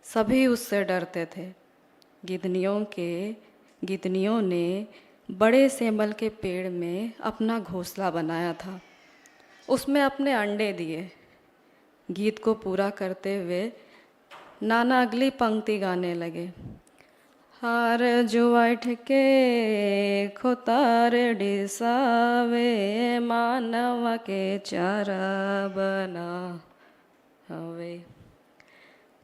सभी उससे डरते थे। गिदनियों ने बड़े सेमल के पेड़ में अपना घोंसला बनाया था। उसमें अपने अंडे दिए। गीत को पूरा करते हुए नाना अगली पंक्ति गाने लगे। हार जुआठ के खोतार डिसावे, मानव के चारा बना हवे।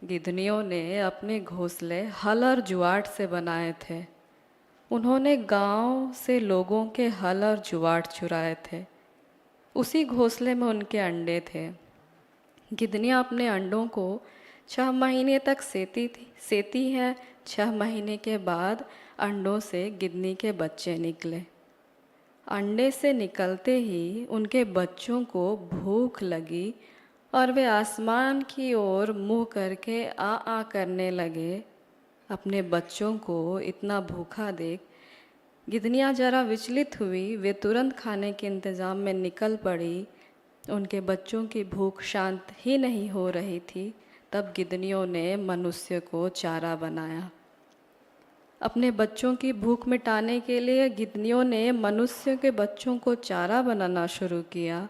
गिद्धनियों ने अपने घोंसले हल और जुआट से बनाए थे। उन्होंने गांव से लोगों के हल और जुआट चुराए थे। उसी घोंसले में उनके अंडे थे। गिद्धनियाँ अपने अंडों को 6 महीने तक सेती हैं। 6 महीने के बाद अंडों से गिद्धनी के बच्चे निकले। अंडे से निकलते ही उनके बच्चों को भूख लगी और वे आसमान की ओर मुँह करके आ करने लगे। अपने बच्चों को इतना भूखा देख गिद्धनियाँ जरा विचलित हुई। वे तुरंत खाने के इंतज़ाम में निकल पड़ी। उनके बच्चों की भूख शांत ही नहीं हो रही थी। तब गिद्धनियों ने मनुष्य को चारा बनाया। अपने बच्चों की भूख मिटाने के लिए गिद्धनियों ने मनुष्य के बच्चों को चारा बनाना शुरू किया।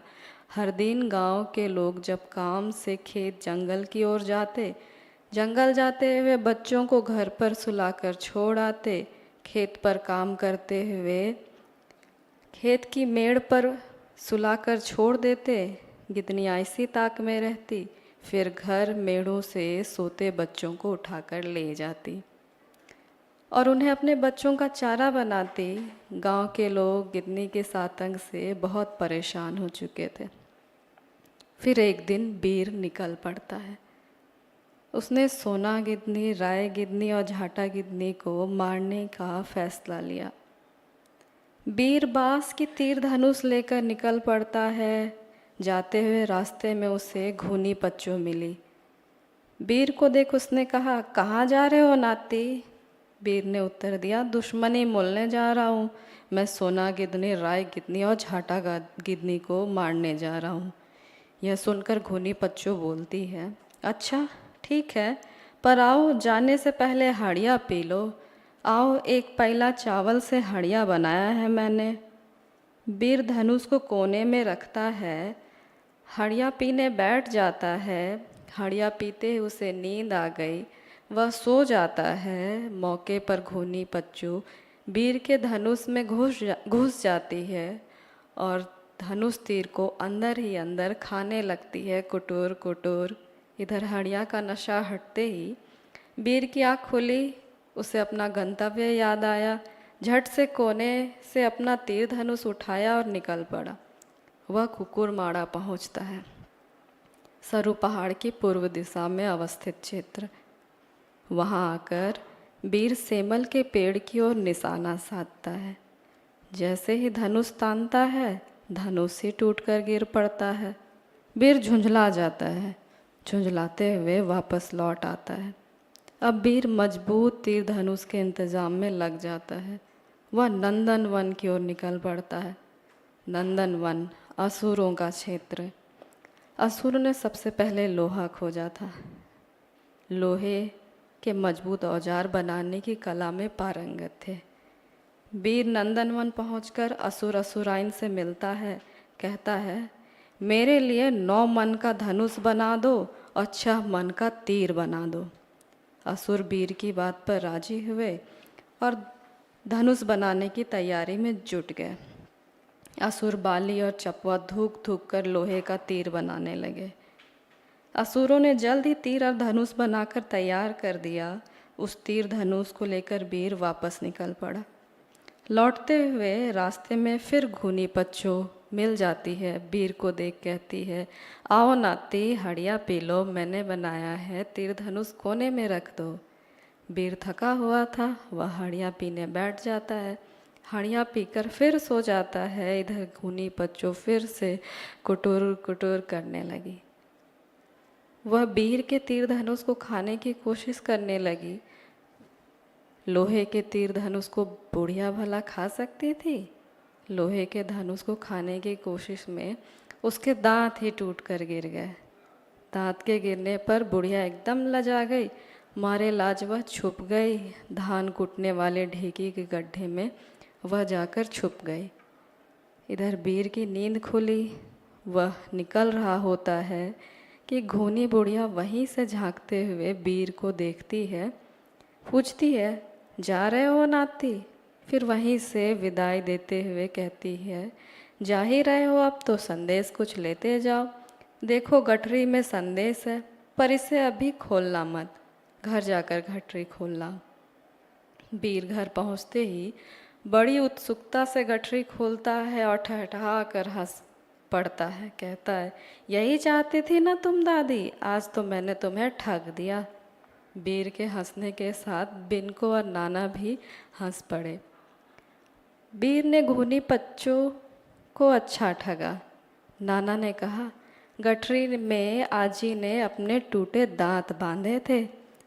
हर दिन गांव के लोग जब काम से खेत जंगल की ओर जाते, जंगल जाते हुए बच्चों को घर पर सुलाकर छोड़ आते। खेत पर काम करते हुए खेत की मेड़ पर सुलाकर छोड़ देते। गिद्धनियाँ इसी ताक में रहती। फिर घर मेड़ों से सोते बच्चों को उठाकर ले जाती और उन्हें अपने बच्चों का चारा बनाती। गांव के लोग गिद्धनी के आतंक से बहुत परेशान हो चुके थे। फिर एक दिन बीर निकल पड़ता है। उसने सोना गिद्धनी, राय गिद्धनी और झाटा गिद्धनी को मारने का फैसला लिया। बीर बांस की तीर धनुष लेकर निकल पड़ता है। जाते हुए रास्ते में उसे घूनी पच्चू मिली। बीर को देख उसने कहा, कहाँ जा रहे हो नाती? बीर ने उत्तर दिया, दुश्मनी मोलने जा रहा हूँ। मैं सोना गिद्धनी, राय गिद्धनी और झाटा गिद्धनी को मारने जा रहा हूँ। यह सुनकर घूनी पच्चू बोलती है, अच्छा ठीक है, पर आओ जाने से पहले हड़िया पी लो। आओ, एक पैला चावल से हड़िया बनाया है मैंने। बीर धनुष को कोने में रखता है, हड़िया पीने बैठ जाता है। हड़िया पीते ही उसे नींद आ गई। वह सो जाता है। मौके पर घूनी पच्चू बीर के धनुष में घुस जाती है और धनुष तीर को अंदर ही अंदर खाने लगती है, कुटुर कुटुर। इधर हड़िया का नशा हटते ही बीर की आँख खुली। उसे अपना गंतव्य याद आया। झट से कोने से अपना तीर धनुष उठाया और निकल पड़ा। वह कुकुरमाड़ा पहुंचता है, सरु पहाड़ की पूर्व दिशा में अवस्थित क्षेत्र। वहां आकर बीर सेमल के पेड़ की ओर निशाना साधता है। जैसे ही धनुष तानता है, धनुष ही टूटकर गिर पड़ता है। बीर झुंझला जाता है। झुंझलाते हुए वापस लौट आता है। अब बीर मजबूत तीर धनुष के इंतजाम में लग जाता है। वह नंदन वन की ओर निकल पड़ता है। नंदन वन असुरों का क्षेत्र। असुर ने सबसे पहले लोहा खोजा था। लोहे के मजबूत औजार बनाने की कला में पारंगत थे। बीर नंदनवन पहुंचकर असुर असुराइन से मिलता है। कहता है, मेरे लिए 9 मन का धनुष बना दो और 6 मन का तीर बना दो। असुर बीर की बात पर राजी हुए और धनुष बनाने की तैयारी में जुट गए। असुर बाली और चपवा धूक धूक कर लोहे का तीर बनाने लगे। असुरों ने जल्द ही तीर और धनुष बनाकर तैयार कर दिया। उस तीर धनुष को लेकर बीर वापस निकल पड़ा। लौटते हुए रास्ते में फिर घूनी पच्चू मिल जाती है। बीर को देख कहती है, आओ नाती, हड़िया पी लो, मैंने बनाया है तीर धनुष, कोने में रख दो। बीर थका हुआ था, वह हड़िया पीने बैठ जाता है। हड़िया पीकर फिर सो जाता है। इधर घूनी पच्चू फिर से कुटुर कुटुर करने लगी। वह बीर के तीर धनुष को खाने की कोशिश करने लगी। लोहे के तीर धनुष को बुढ़िया भला खा सकती थी। लोहे के धनुष को खाने की कोशिश में उसके दांत ही टूट कर गिर गए। दांत के गिरने पर बुढ़िया एकदम लजा गई। मारे लाज वह छुप गई। धान कूटने वाले ढेकी के गड्ढे में वह जाकर छुप गई। इधर बीर की नींद खुली, वह निकल रहा होता है कि घूनी बुढ़िया वहीं से झांकते हुए बीर को देखती है, पूछती है, जा रहे हो नाती? फिर वहीं से विदाई देते हुए कहती है, जा ही रहे हो अब तो संदेश कुछ लेते जाओ। देखो गठरी में संदेश है, पर इसे अभी खोलना मत, घर जाकर गठरी खोलना। बीर घर पहुँचते ही बड़ी उत्सुकता से गठरी खोलता है और ठहठहा कर हंस पड़ता है। कहता है, यही चाहती थी ना तुम दादी, आज तो मैंने तुम्हें ठग दिया। बीर के हंसने के साथ बिनको और नाना भी हंस पड़े। बीर ने घूनी बच्चों को अच्छा ठगा। नाना ने कहा, गठरी में आजी ने अपने टूटे दांत बांधे थे।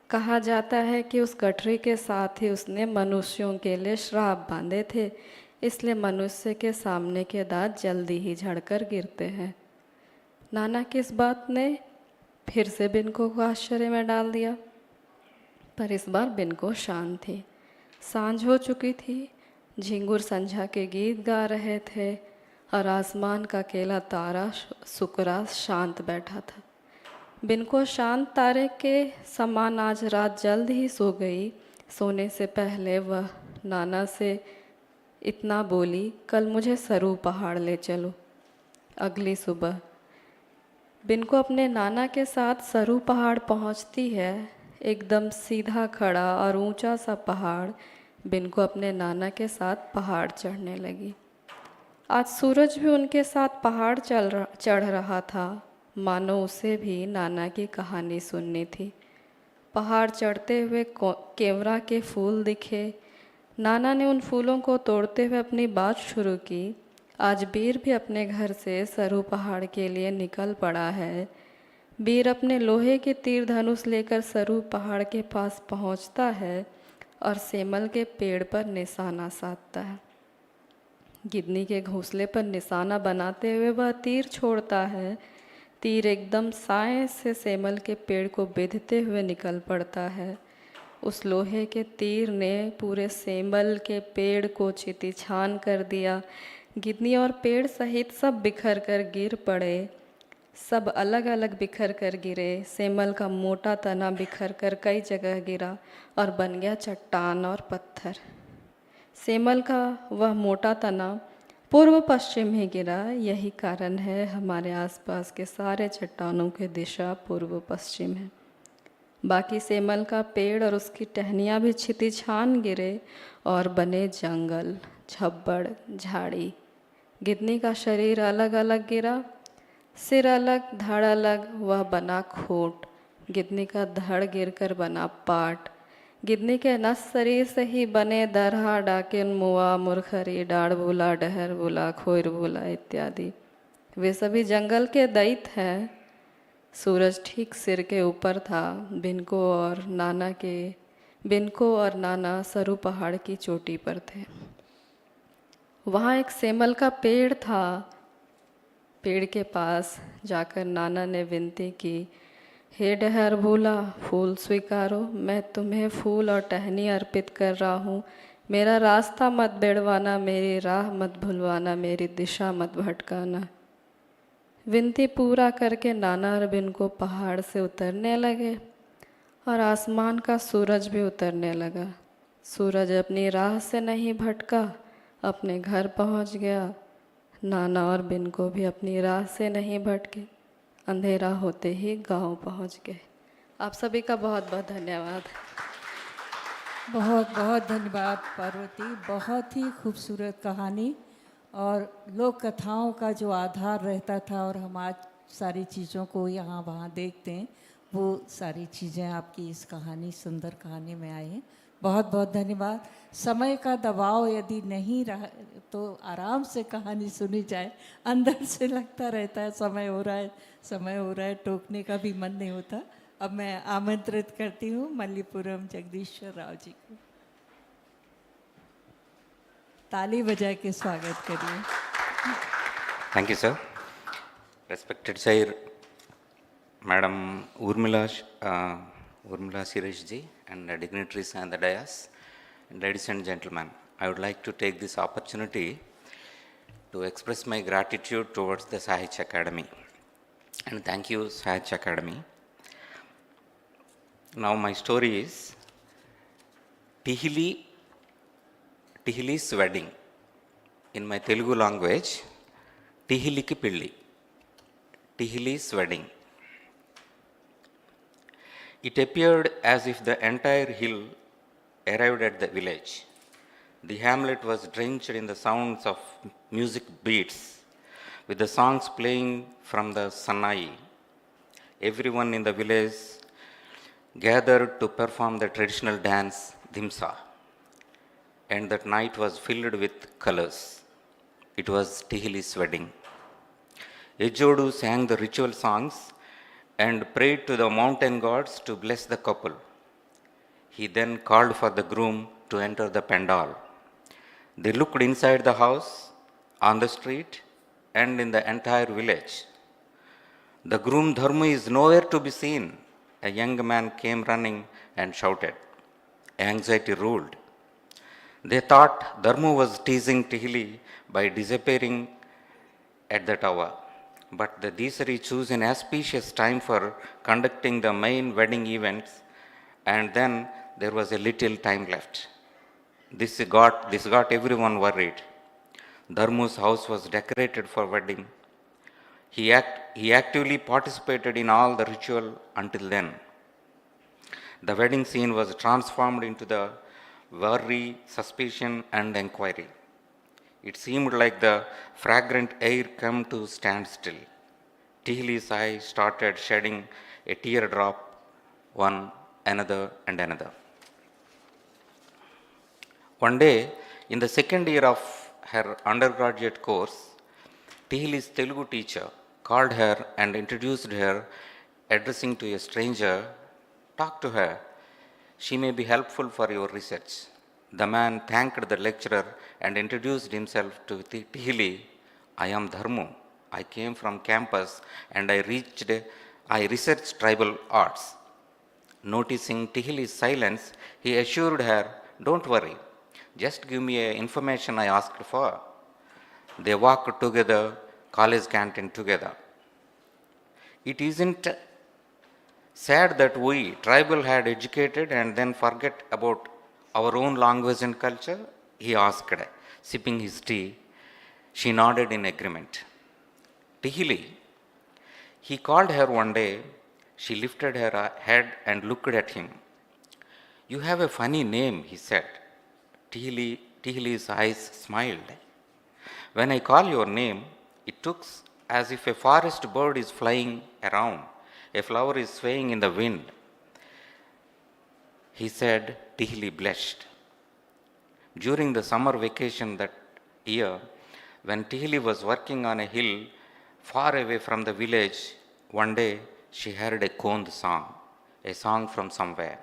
कहा जाता है कि उस गठरी के साथ ही उसने मनुष्यों के लिए श्राप बांधे थे, इसलिए मनुष्य के सामने के दांत जल्दी ही झड़कर गिरते हैं। नाना की इस बात ने फिर से बिनको को आश्चर्य में डाल दिया, पर इस बार बिनको शांत थी। सांझ हो चुकी थी, झिंगुर संझा के गीत गा रहे थे और आसमान का अकेला तारा सुकरा शांत बैठा था। बिनको शांत तारे के समान आज रात जल्द ही सो गई। सोने से पहले वह नाना से इतना बोली, कल मुझे सरू पहाड़ ले चलो। अगली सुबह बिनको अपने नाना के साथ सरू पहाड़ पहुंचती है। एकदम सीधा खड़ा और ऊंचा सा पहाड़। बिनको अपने नाना के साथ पहाड़ चढ़ने लगी। आज सूरज भी उनके साथ पहाड़ चढ़ रहा था, मानो उसे भी नाना की कहानी सुननी थी। पहाड़ चढ़ते हुए केवड़ा के फूल दिखे। नाना ने उन फूलों को तोड़ते हुए अपनी बात शुरू की। आज बीर भी अपने घर से सरू पहाड़ के लिए निकल पड़ा है। बीर अपने लोहे के तीर धनुष लेकर सरू पहाड़ के पास पहुंचता है और सेमल के पेड़ पर निशाना साधता है। गिदनी के घोंसले पर निशाना बनाते हुए वह तीर छोड़ता है। तीर एकदम साए से सेमल के पेड़ को बेधते हुए निकल पड़ता है। उस लोहे के तीर ने पूरे सेमल के पेड़ को चितिछान कर दिया। गिदनी और पेड़ सहित सब बिखर कर गिर पड़े। सब अलग अलग बिखर कर गिरे। सेमल का मोटा तना बिखर कर कई जगह गिरा और बन गया चट्टान और पत्थर। सेमल का वह मोटा तना पूर्व पश्चिम ही गिरा। यही कारण है हमारे आसपास के सारे चट्टानों की दिशा पूर्व पश्चिम है। बाकी सेमल का पेड़ और उसकी टहनियाँ भी छितिछान गिरे और बने जंगल, झब्बड़, झाड़ी। गिदनी का शरीर अलग अलग गिरा, सिर अलग, धड़ अलग, वह बना खोट। गिदनी का धड़ गिरकर बना पाट। गिदनी के नस शरीर से ही बने दरहा, डाकिन, मुआ, मुरखरी, डाढ़ भूला, डहर भूला, खोर भूला इत्यादि। वे सभी जंगल के दैत हैं। सूरज ठीक सिर के ऊपर था। बिनको और नाना सरू पहाड़ की चोटी पर थे। वहाँ एक सेमल का पेड़ था। पेड़ के पास जाकर नाना ने विनती की, हे डहर भूला, फूल स्वीकारो। मैं तुम्हें फूल और टहनी अर्पित कर रहा हूँ। मेरा रास्ता मत बेड़वाना, मेरी राह मत भूलवाना, मेरी दिशा मत भटकाना। विनती पूरा करके नाना और बिनको पहाड़ से उतरने लगे और आसमान का सूरज भी उतरने लगा। सूरज अपनी राह से नहीं भटका, अपने घर पहुँच गया। नाना और बिनको भी अपनी राह से नहीं भटके, अंधेरा होते ही गांव पहुंच गए। आप सभी का बहुत बहुत धन्यवाद। बहुत बहुत धन्यवाद पार्वती। बहुत ही खूबसूरत कहानी और लोक कथाओं का जो आधार रहता था और हम आज सारी चीज़ों को यहाँ वहाँ देखते हैं, वो सारी चीज़ें आपकी इस कहानी, सुंदर कहानी में आई हैं। बहुत बहुत धन्यवाद। समय का दबाव यदि नहीं रहा तो आराम से कहानी सुनी जाए। अंदर से लगता रहता है समय हो रहा है, टोकने का भी मन नहीं होता। अब मैं आमंत्रित करती हूँ मल्लीपुरम जगदीश्वर राव जी को। ताली बजा के स्वागत करिए। Thank you, sir. Respected Sir, Madam Urmila Suresh ji, and dignitaries and the dais, and ladies and gentlemen. I would like to take this opportunity to express my gratitude towards the Sahitya Academy. And thank you, Sahitya Academy. Now my story is Tihili's wedding. In my Telugu language, Tihiliki Pilli. Tihili's wedding. It appeared as if the entire hill arrived at the village. The hamlet was drenched in the sounds of music beats, with the songs playing from the Sannai. Everyone in the village gathered to perform the traditional dance, Dimsa, and that night was filled with colors. It was Tihili's wedding. Ejodu sang the ritual songs and prayed to the mountain gods to bless the couple. He then called for the groom to enter the pandal. They looked inside the house, on the street, and in the entire village. The groom Dharma is nowhere to be seen. A young man came running and shouted. Anxiety ruled. They thought Dharma was teasing Tihili by disappearing at that hour. But the Desari chose an auspicious time for conducting the main wedding events, and then there was a little time left. This got everyone worried. Dharmu's house was decorated for wedding. He actively participated in all the ritual until then. The wedding scene was transformed into the worry, suspicion, and inquiry. It seemed like the fragrant air came to stand still. Tihili's eye started shedding a teardrop, one, another, and another. One day, in the second year of her undergraduate course, Tihili's Telugu teacher called her and introduced her, addressing to a stranger, "Talk to her. She may be helpful for your research." The man thanked the lecturer and introduced himself to Tihili. "I am Dharmu. I came from campus and I researched tribal arts." Noticing Tihili's silence, he assured her, "Don't worry. Just give me information I asked for." They walked together, college canteen together. It isn't sad that we, tribal, had educated and then forget about our own language and culture? He asked, sipping his tea. She nodded in agreement. Tihili. He called her one day. She lifted her head and looked at him. "You have a funny name," he said. Tihili's eyes smiled. "When I call your name, it looks as if a forest bird is flying around, a flower is swaying in the wind." He said. Tihili blushed. During the summer vacation that year, when Tihili was working on a hill far away from the village, one day she heard a Kond song, a song from somewhere.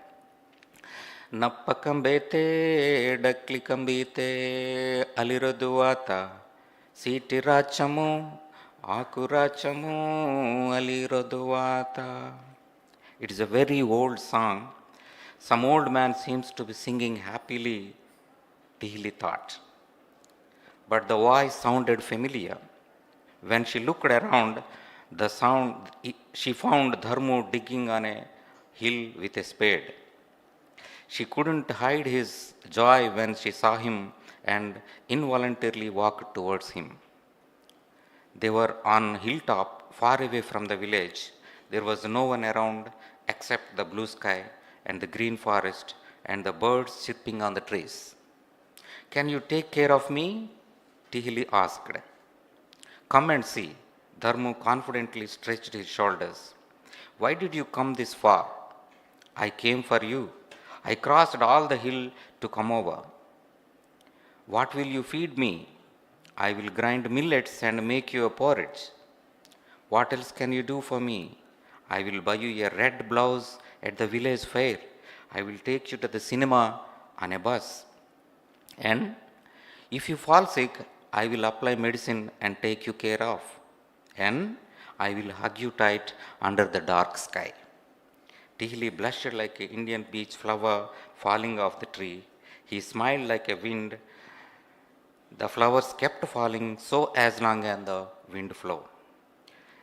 "Nappakambete, daklikambite, aliroduata, sitirachamu, akurachamu, aliroduata." It is a very old song. Some old man seems to be singing happily, Tihili thought. But the voice sounded familiar. When she looked around, she found Dharmu digging on a hill with a spade. She couldn't hide his joy when she saw him and involuntarily walked towards him. They were on hilltop, far away from the village. There was no one around except the blue sky and the green forest and the birds chirping on the trees. "Can you take care of me?" Tihili asked. "Come and see." Dharmu confidently stretched his shoulders. "Why did you come this far?" "I came for you. I crossed all the hill to come over." "What will you feed me?" "I will grind millets and make you a porridge." "What else can you do for me?" "I will buy you a red blouse at the village fair. I will take you to the cinema on a bus. And if you fall sick, I will apply medicine and take you care of. And I will hug you tight under the dark sky." Tihili blushed like an Indian beach flower falling off the tree. He smiled like a wind The flowers kept falling so as long as the wind flow.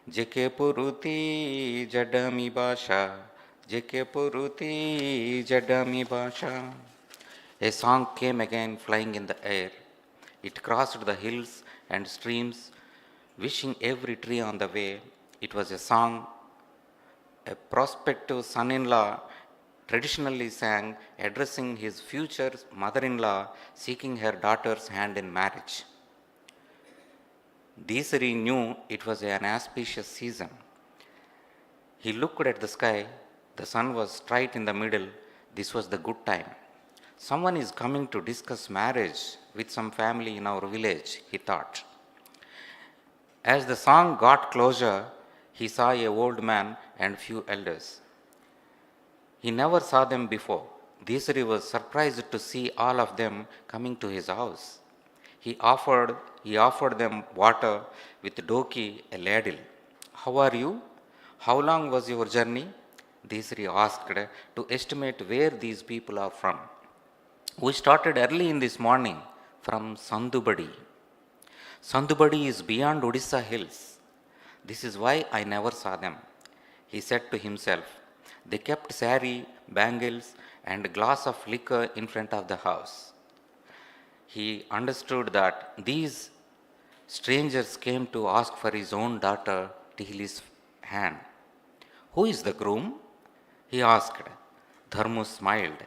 Jeke puruti jadami basha, Jeke puruti jadami basha. A song came again flying in the air. It crossed the hills and streams, wishing every tree on the way. It was a song a prospective son in law traditionally sang, addressing his future mother in law, seeking her daughter's hand in marriage. Desari knew it was an auspicious season. He looked at the sky. The sun was straight in the middle. This was the good time. Someone is coming to discuss marriage with some family in our village, he thought. As the song got closer, he saw a old man and few elders. He never saw them before. Desari was surprised to see all of them coming to his house. He offered them water with doki, a ladle. How are you? How long was your journey? Desari asked to estimate where these people are from. We started early in this morning from Sandubadi. Sandubadi is beyond Odisha hills. This is why I never saw them. He said to himself. They kept sari, bangles, and a glass of liquor in front of the house. He understood that these strangers came to ask for his own daughter, Tihili's hand. Who is the groom? He asked. Dharmu smiled.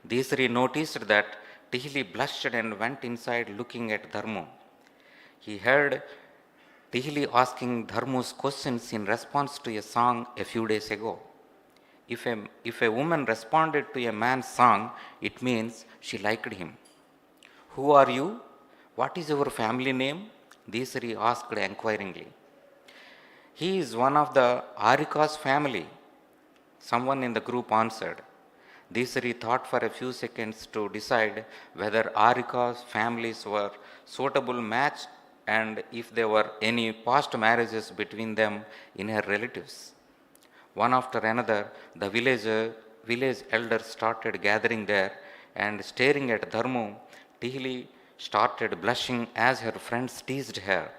Desari noticed that Tihili blushed and went inside looking at Dharmu. He heard Tihili asking Dharmu's questions in response to a song a few days ago. If a woman responded to a man's song, it means she liked him. Who are you? What is your family name? Desari asked inquiringly. He is one of the Arika's family. Someone in the group answered. Desari thought for a few seconds to decide whether Arika's families were suitable match and if there were any past marriages between them in her relatives. One after another, the village elders started gathering there and staring at Dharmu. Tihili started blushing as her friends teased her.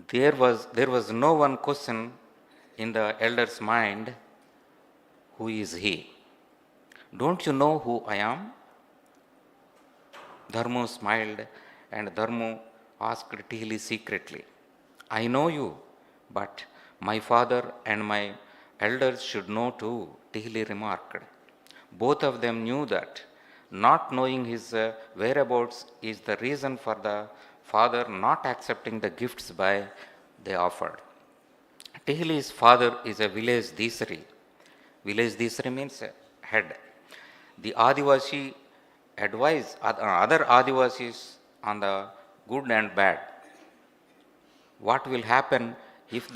There was no one question in the elder's mind, who is he? Don't you know who I am? Dharmu smiled and Dharmu asked Tihili secretly. I know you, but my father and my elders should know too, Tihili remarked. Both of them knew that not knowing his whereabouts is the reason for the father not accepting the gifts they offered. Tihili's father is a village Desari. Village Desari means head. The Adivasi advise other Adivasis on the good and bad. What will happen if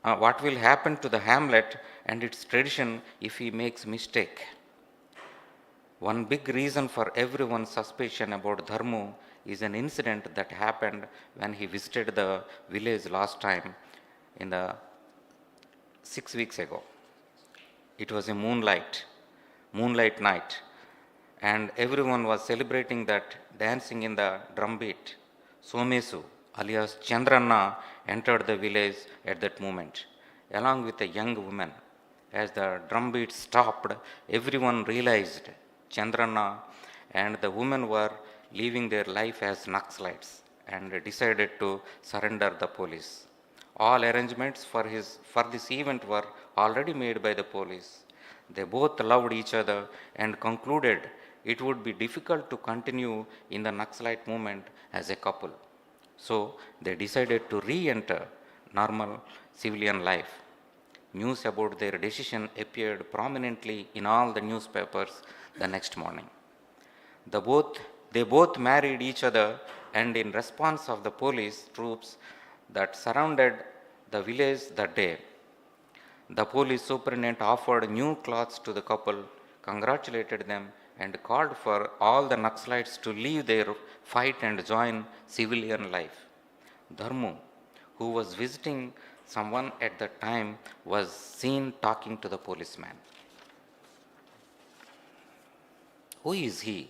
what will happen to the hamlet and its tradition if he makes mistake? One big reason for everyone's suspicion about Dharmu is an incident that happened when he visited the village last time in the 6 weeks ago. It was a moonlight night, and everyone was celebrating that, dancing in the drumbeat. Somesu, alias Chandranna, entered the village at that moment, along with a young woman. As the drumbeat stopped, everyone realized Chandranna and the woman were living their life as Naxalites and decided to surrender the police. All arrangements for this event were already made by the police. They both loved each other and concluded it would be difficult to continue in the Naxalite movement as a couple. So they decided to re-enter normal civilian life. News about their decision appeared prominently in all the newspapers the next morning. They both married each other, and in response of the police troops that surrounded the village that day, the police superintendent offered new clothes to the couple, congratulated them, and called for all the Naxalites to leave their fight and join civilian life. Dharmu, who was visiting someone at the time, was seen talking to the policeman. Who is he?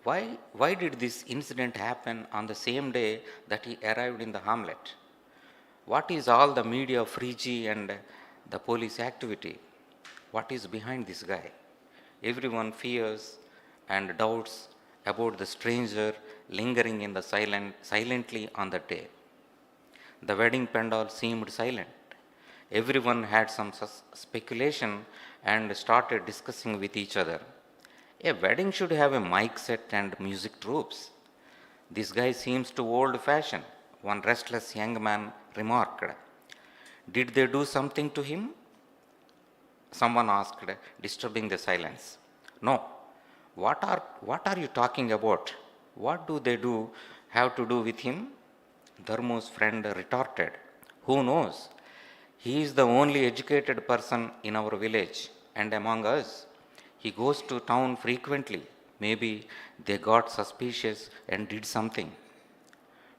why did this incident happen on the same day that he arrived in the hamlet? What is all the media frenzy and the police activity? What is behind this guy? Everyone fears and doubts about the stranger lingering in the silently on the day. The wedding pandal seemed silent. Everyone had some speculation and started discussing with each other. A wedding should have a mic set and music troops. This guy seems too old fashioned, one restless young man remarked. Did they do something to him? Someone asked, disturbing the silence. No. What are you talking about? What do they have to do with him? Dharmu's friend retorted. Who knows? He is the only educated person in our village and among us. He goes to town frequently. Maybe they got suspicious and did something.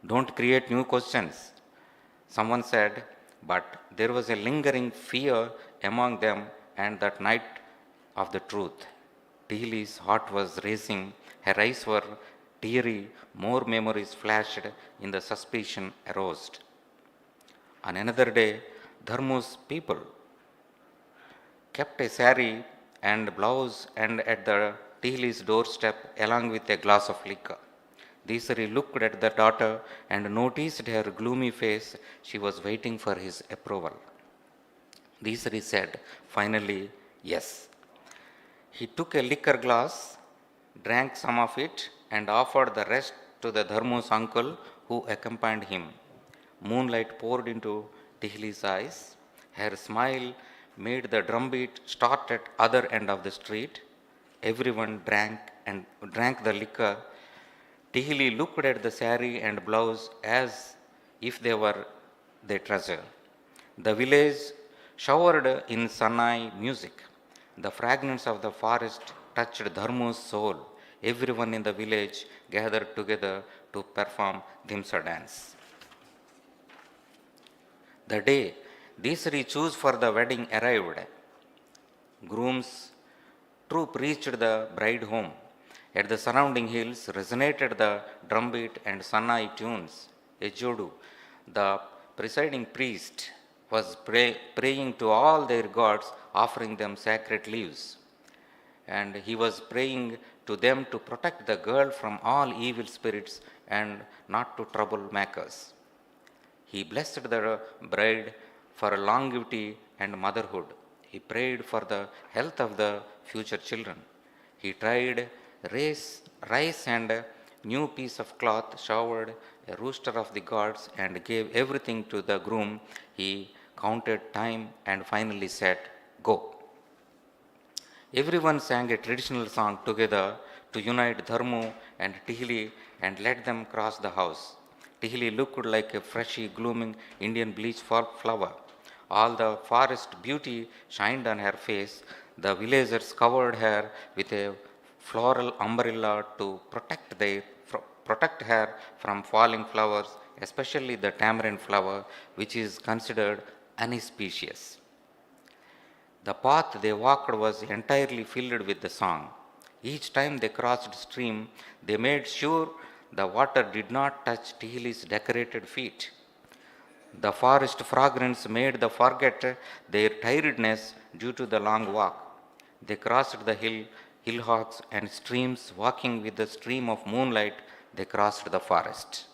Don't create new questions, someone said, but there was a lingering fear among them, and that night of the truth, Tihli's heart was racing, her eyes were teary, more memories flashed in the suspicion aroused. On another day, Dharmu's people kept a sari and blouse and at the Tihli's doorstep along with a glass of liquor. Desari looked at the daughter and noticed her gloomy face. She was waiting for his approval. Desari said, finally, yes. He took a liquor glass, drank some of it, and offered the rest to the Dharmu's uncle who accompanied him. Moonlight poured into Tihli's eyes. Her smile made the drumbeat start at other end of the street. Everyone drank the liquor. Tihli looked at the sari and blouse as if they were their treasure. The village showered in Sanai music. The fragrance of the forest touched Dharmu's soul. Everyone in the village gathered together to perform Dhimsa dance. The day Desari chose for the wedding arrived. Groom's troop reached the bride home. At the surrounding hills resonated the drumbeat and Sanai tunes. Ejodu, the presiding priest, was praying to all their gods, offering them sacred leaves. And he was praying to them to protect the girl from all evil spirits and not to troublemakers. He blessed the bride for longevity and motherhood. He prayed for the health of the future children. He tried rice and a new piece of cloth, showered a rooster of the gods, and gave everything to the groom. He counted time and finally said, go. Everyone sang a traditional song together to unite Dharmu and Tihli and let them cross the house. Tihli looked like a freshy, blooming Indian bleach flower. All the forest beauty shined on her face. The villagers covered her with a floral umbrella to protect her from falling flowers, especially the tamarind flower, which is considered inauspicious. The path they walked was entirely filled with the song. Each time they crossed stream, they made sure the water did not touch Tihli's decorated feet. The forest fragrance made them forget their tiredness due to the long walk. They crossed the hillocks and streams. Walking with the stream of moonlight, they crossed the forest.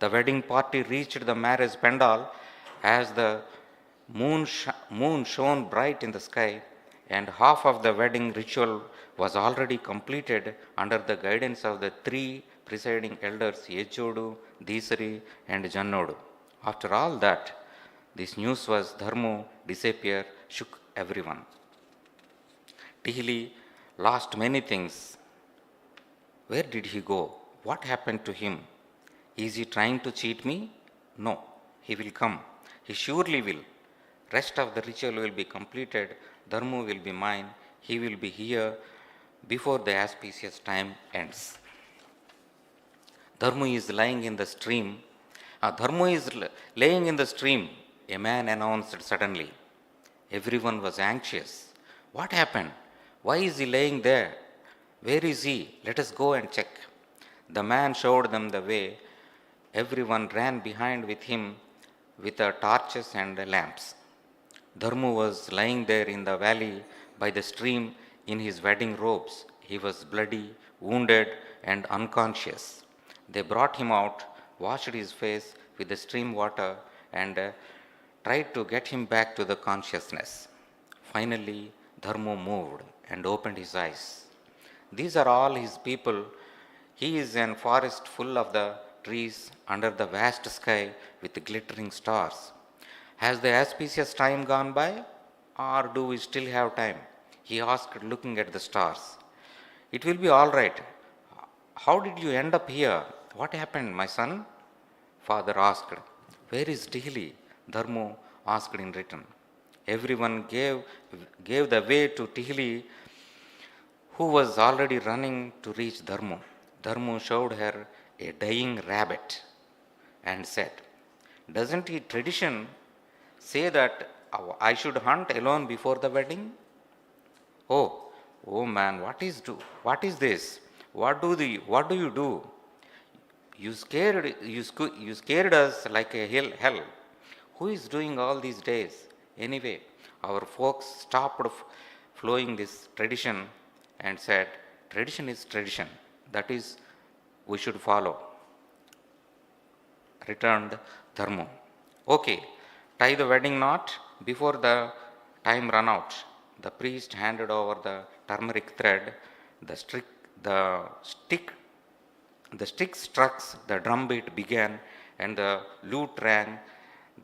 The wedding party reached the marriage pandal as the moon shone bright in the sky, and half of the wedding ritual was already completed under the guidance of the three presiding elders, Yechodu, Desari, and Jannodu. After all that, this news was Dharmu disappear, shook everyone. Tihli lost many things. Where did he go? What happened to him? Is he trying to cheat me? No, he will come. He surely will. Rest of the ritual will be completed. Dharmu will be mine. He will be here before the auspicious time ends. Dharmu is lying in the stream. Dharmu is laying in the stream, a man announced suddenly. Everyone was anxious. What happened? Why is he laying there? Where is he? Let us go and check. The man showed them the way. Everyone ran behind with him with torches and lamps. Dharmu was lying there in the valley by the stream in his wedding robes. He was bloody, wounded, and unconscious. They brought him out, washed his face with the stream water, and tried to get him back to the consciousness. Finally, Dharmu moved and opened his eyes. These are all his people. He is in a forest full of the trees under the vast sky with glittering stars. Has the auspicious time gone by, or do we still have time? He asked, looking at the stars. It will be all right. How did you end up here? What happened, my son? Father asked. Where is Tihli? Dharmu asked in return. Everyone gave the way to Tihli, who was already running to reach Dharmu. Dharmu showed her a dying rabbit and said, doesn't the tradition say that I should hunt alone before the wedding? Oh man, what is this? What do you do? You scared us like a hell. Who is doing all these days? Anyway, our folks stopped following this tradition and said, tradition is tradition. That is, we should follow. Returned Dharmu. Okay, tie the wedding knot before the time run out. The priest handed over the turmeric thread. The stick struck, the drumbeat began, and the lute rang.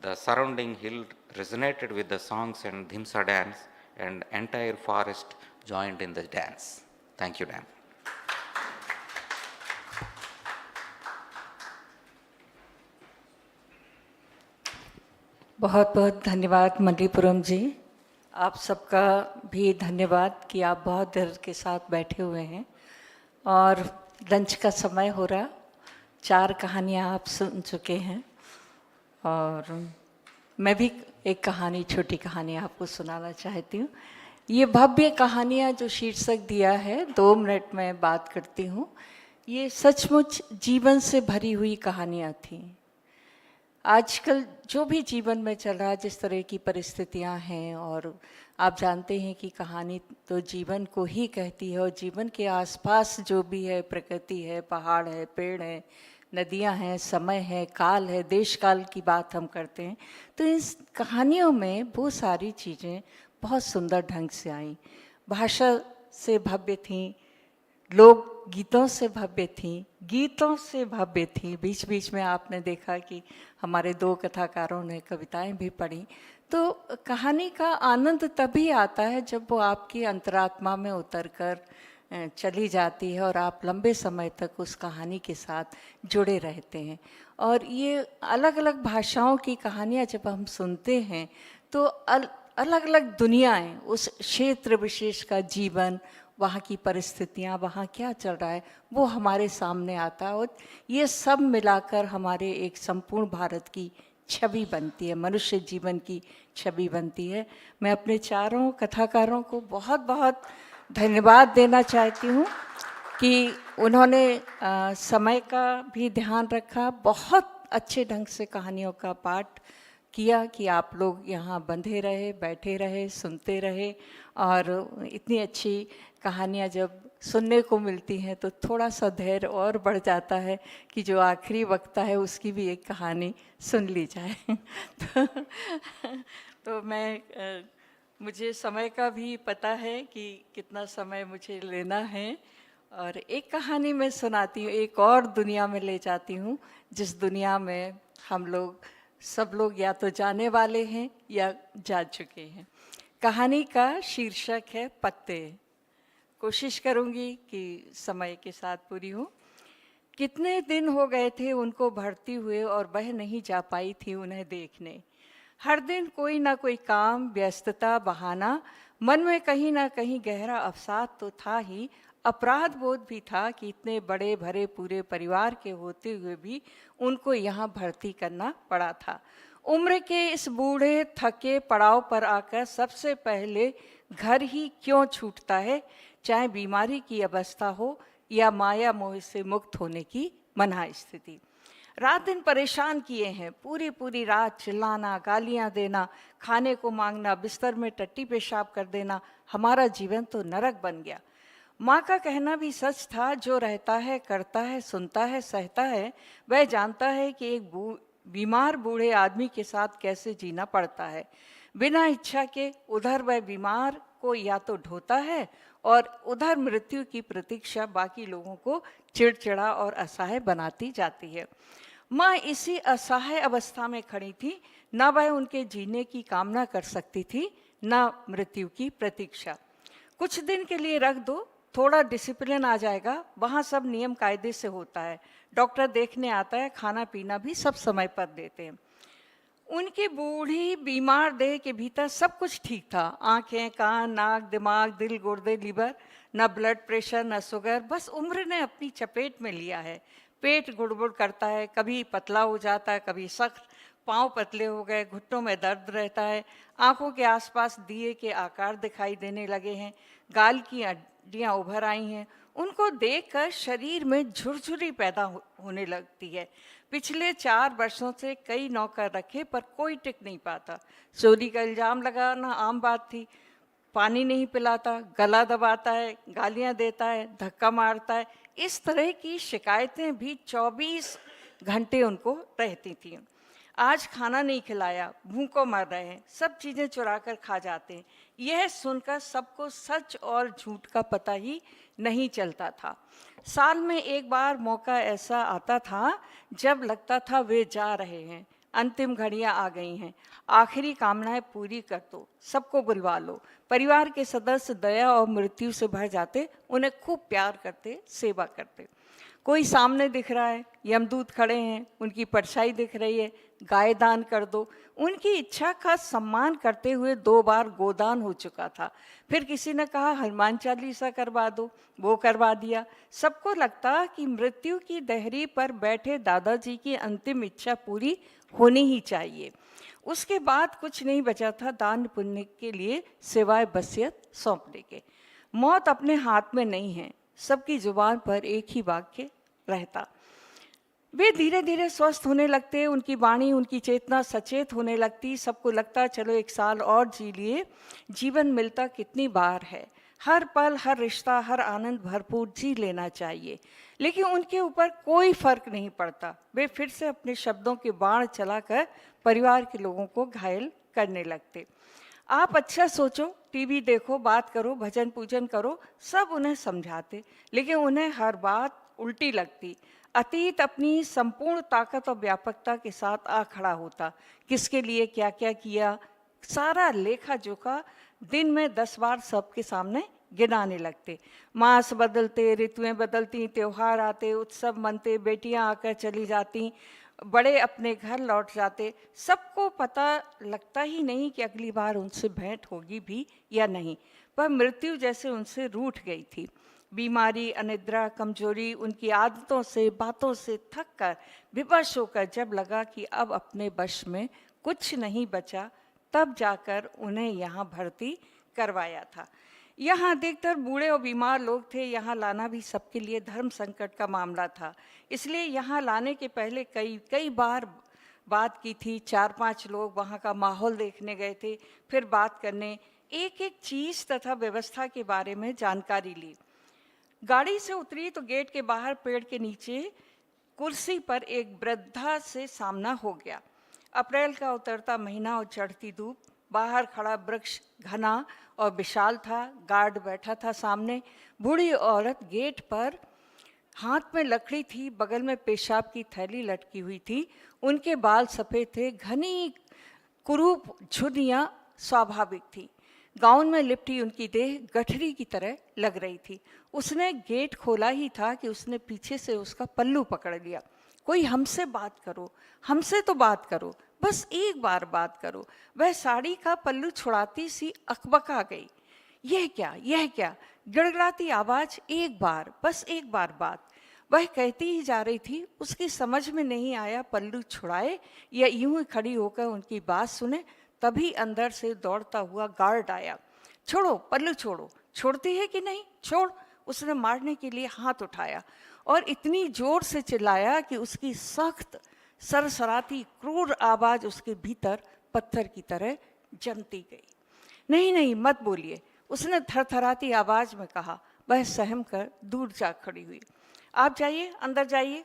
The surrounding hill resonated with the songs and dhimsa dance, and entire forest joined in the dance. Thank you, Dan. बहुत बहुत धन्यवाद मणिपुरम जी। आप सबका भी धन्यवाद कि आप बहुत देर के साथ बैठे हुए हैं और लंच का समय हो रहा। 4 कहानियाँ आप सुन चुके हैं और मैं भी एक कहानी, छोटी कहानी आपको सुनाना चाहती हूँ। ये भव्य कहानियाँ जो शीर्षक दिया है, 2 मिनट में बात करती हूँ। ये सचमुच जीवन से भरी हुई कहानियाँ थीं। आजकल जो भी जीवन में चल रहा है, जिस तरह की परिस्थितियां हैं, और आप जानते हैं कि कहानी तो जीवन को ही कहती है और जीवन के आसपास जो भी है, प्रकृति है, पहाड़ है, पेड़ है, नदियां हैं, समय है, काल है, देश काल की बात हम करते हैं, तो इस कहानियों में वो सारी चीज़ें बहुत सुंदर ढंग से आईं। भाषा से भव्य थीं, लोक गीतों से भव्य थी, गीतों से भव्य थी। बीच बीच में आपने देखा कि हमारे 2 कथाकारों ने कविताएं भी पढ़ी। तो कहानी का आनंद तभी आता है जब वो आपकी अंतरात्मा में उतरकर चली जाती है और आप लंबे समय तक उस कहानी के साथ जुड़े रहते हैं। और ये अलग अलग भाषाओं की कहानियाँ जब हम सुनते हैं तो अलग अलग दुनियाएं, उस क्षेत्र विशेष का जीवन, वहाँ की परिस्थितियाँ, वहाँ क्या चल रहा है, वो हमारे सामने आता है और ये सब मिलाकर हमारे एक संपूर्ण भारत की छवि बनती है, मनुष्य जीवन की छवि बनती है। मैं अपने 4 कथाकारों को बहुत बहुत धन्यवाद देना चाहती हूँ कि उन्होंने समय का भी ध्यान रखा, बहुत अच्छे ढंग से कहानियों का पाठ किया कि आप लोग यहाँ बंधे रहे, बैठे रहे, सुनते रहे। और इतनी अच्छी कहानियाँ जब सुनने को मिलती हैं तो थोड़ा सा धैर्य और बढ़ जाता है कि जो आखिरी वक्ता है उसकी भी एक कहानी सुन ली जाए। तो मुझे समय का भी पता है कि कितना समय मुझे लेना है, और एक कहानी मैं सुनाती हूँ, एक और दुनिया में ले जाती हूँ, जिस दुनिया में हम लोग सब लोग या तो जाने वाले हैं या जा चुके हैं। कहानी का शीर्षक है पत्ते। कोशिश करूंगी कि समय के साथ पूरी हो। कितने दिन हो गए थे उनको भरती हुए और वह नहीं जा पाई थी उन्हें देखने। हर दिन कोई ना कोई काम, व्यस्तता, बहाना, मन में कहीं ना कहीं गहरा अवसाद तो था ही, अपराध बोध भी था कि इतने बड़े भरे पूरे परिवार के होते हुए भी उनको यहाँ भर्ती करना पड़ा था। उम्र के इस बूढ़े थके पड़ाव पर आकर सबसे पहले घर ही क्यों छूटता है, चाहे बीमारी की अवस्था हो या माया मोह से मुक्त होने की मना स्थिति। रात दिन परेशान किए हैं, पूरी पूरी रात चिल्लाना, गालियां देना, खाने को मांगना, बिस्तर में टट्टी पेशाब कर देना, हमारा जीवन तो नरक बन गया। माँ का कहना भी सच था, जो रहता है, करता है, सुनता है, सहता है, वह जानता है कि एक बीमार बूढ़े आदमी के साथ कैसे जीना पड़ता है। बिना इच्छा के उधर वह बीमार को या तो ढोता है और उधर मृत्यु की प्रतीक्षा बाकी लोगों को चिड़चिड़ा और असहाय बनाती जाती है। माँ इसी असहाय अवस्था में खड़ी थी, न वह उनके जीने की कामना कर सकती थी, न मृत्यु की प्रतीक्षा। कुछ दिन के लिए रख दो, थोड़ा डिसिप्लिन आ जाएगा, वहाँ सब नियम कायदे से होता है, डॉक्टर देखने आता है, खाना पीना भी सब समय पर देते हैं। उनकी बूढ़ी बीमार देह के भीतर सब कुछ ठीक था, आंखें, कान, नाक, दिमाग, दिल, गुर्दे, लीवर, न ब्लड प्रेशर, न शुगर, बस उम्र ने अपनी चपेट में लिया है। पेट गुड़गुड़ करता है, कभी पतला हो जाता है, कभी सख्त, पांव पतले हो गए, घुटनों में दर्द रहता है, आंखों के आसपास दिए के आकार दिखाई देने लगे हैं, गाल की हड्डियां उभर आई हैं। उनको देखकर शरीर में झुरझुरी पैदा होने लगती है। पिछले 4 वर्षों से कई नौकर रखे पर कोई टिक नहीं पाता। चोरी का इल्जाम लगाना आम बात थी। पानी नहीं पिलाता, गला दबाता है, गालियां देता है, धक्का मारता है, इस तरह की शिकायतें भी 24 घंटे उनको रहती थीं। आज खाना नहीं खिलाया, भूखों मर रहे हैं, सब चीज़ें चुरा कर खा जाते हैं। यह सुनकर सबको सच और झूठ का पता ही नहीं चलता था। साल में एक बार मौका ऐसा आता था जब लगता था वे जा रहे हैं, अंतिम घड़ियां आ गई हैं, आखिरी कामनाएं पूरी कर दो, सबको बुलवा लो। परिवार के सदस्य दया और मृत्यु से भर जाते, उन्हें खूब प्यार करते, सेवा करते। कोई सामने दिख रहा है, यमदूत खड़े हैं, उनकी परछाई दिख रही है, गाय दान कर दो। उनकी इच्छा का सम्मान करते हुए 2 बार गोदान हो चुका था। फिर किसी ने कहा हनुमान चालीसा करवा दो, वो करवा दिया। सबको लगता कि मृत्यु की देहरी पर बैठे दादाजी की अंतिम इच्छा पूरी होनी ही चाहिए। उसके बाद कुछ नहीं बचा था दान पुण्य के लिए सिवाय वसीयत सौंपने के। मौत अपने हाथ में नहीं है, सबकी जुबान पर एक ही वाक्य रहता। वे धीरे धीरे स्वस्थ होने लगते, उनकी वाणी, उनकी चेतना सचेत होने लगती। सबको लगता चलो 1 साल और जी लिए, जीवन मिलता कितनी बार है, हर पल, हर रिश्ता, हर आनंद भरपूर जी लेना चाहिए। लेकिन उनके ऊपर कोई फर्क नहीं पड़ता। वे फिर से अपने शब्दों के बाण चलाकर परिवार के लोगों को घायल करने लगते। आप अच्छा सोचो, टीवी देखो, बात करो, भजन पूजन करो, सब उन्हें समझाते, लेकिन उन्हें हर बात उल्टी लगती। अतीत अपनी संपूर्ण ताकत और व्यापकता के साथ आ खड़ा होता, किसके लिए क्या क्या किया, सारा लेखा जोखा दिन में 10 बार सबके सामने गिनाने लगते। मास बदलते, ऋतुएं बदलती, त्योहार आते, उत्सव मनते, बेटियां आकर चली जाती, बड़े अपने घर लौट जाते। सबको पता लगता ही नहीं कि अगली बार उनसे भेंट होगी भी या नहीं, पर मृत्यु जैसे उनसे रूठ गई थी। बीमारी, अनिद्रा, कमजोरी, उनकी आदतों से, बातों से थक कर, विवश होकर जब लगा कि अब अपने वश में कुछ नहीं बचा, तब जाकर उन्हें यहाँ भर्ती करवाया था। यहाँ अधिकतर बूढ़े और बीमार लोग थे। यहाँ लाना भी सबके लिए धर्म संकट का मामला था, इसलिए यहाँ लाने के पहले कई बार बात की थी। 4-5 लोग वहाँ का माहौल देखने गए थे, फिर बात करने, एक एक चीज़ तथा व्यवस्था के बारे में जानकारी ली। गाड़ी से उतरी तो गेट के बाहर पेड़ के नीचे कुर्सी पर एक वृद्धा से सामना हो गया। अप्रैल का उतरता महीना और चढ़ती धूप, बाहर खड़ा वृक्ष घना और विशाल था। गार्ड बैठा था सामने। बूढ़ी औरत गेट पर, हाथ में लकड़ी थी, बगल में पेशाब की थैली लटकी हुई थी। उनके बाल सफ़ेद थे, घनी कुरूप झुर्रियाँ स्वाभाविक थी। गाउन में लिपटी उनकी देह गठरी की तरह लग रही थी। उसने गेट खोला ही था कि उसने पीछे से उसका पल्लू पकड़ लिया। कोई हमसे बात करो, हमसे तो बात करो, बस एक बार बात करो। वह साड़ी का पल्लू छुड़ाती सी अकबका गई। यह क्या, यह क्या, गिड़गिड़ाती आवाज़, एक बार, बस एक बार बात। वह कहती ही जा रही थी, उसकी समझ में नहीं आया पल्लू छुड़ाए या यूं ही खड़ी होकर उनकी बात सुने। तभी अंदर से दौड़ता हुआ गार्ड आया। छोड़ो पल्लू छोड़ो। छोड़ती है कि नहीं? छोड़। उसने मारने के लिए हाथ उठाया और इतनी जोर से चिल्लाया कि उसकी सख्त सरसराती क्रूर आवाज उसके भीतर पत्थर की तरह जमती गई। नहीं नहीं मत बोलिए, उसने थरथराती आवाज में कहा। वह सहम कर दूर जा खड़ी हुई। आप जाइए, अंदर जाइए।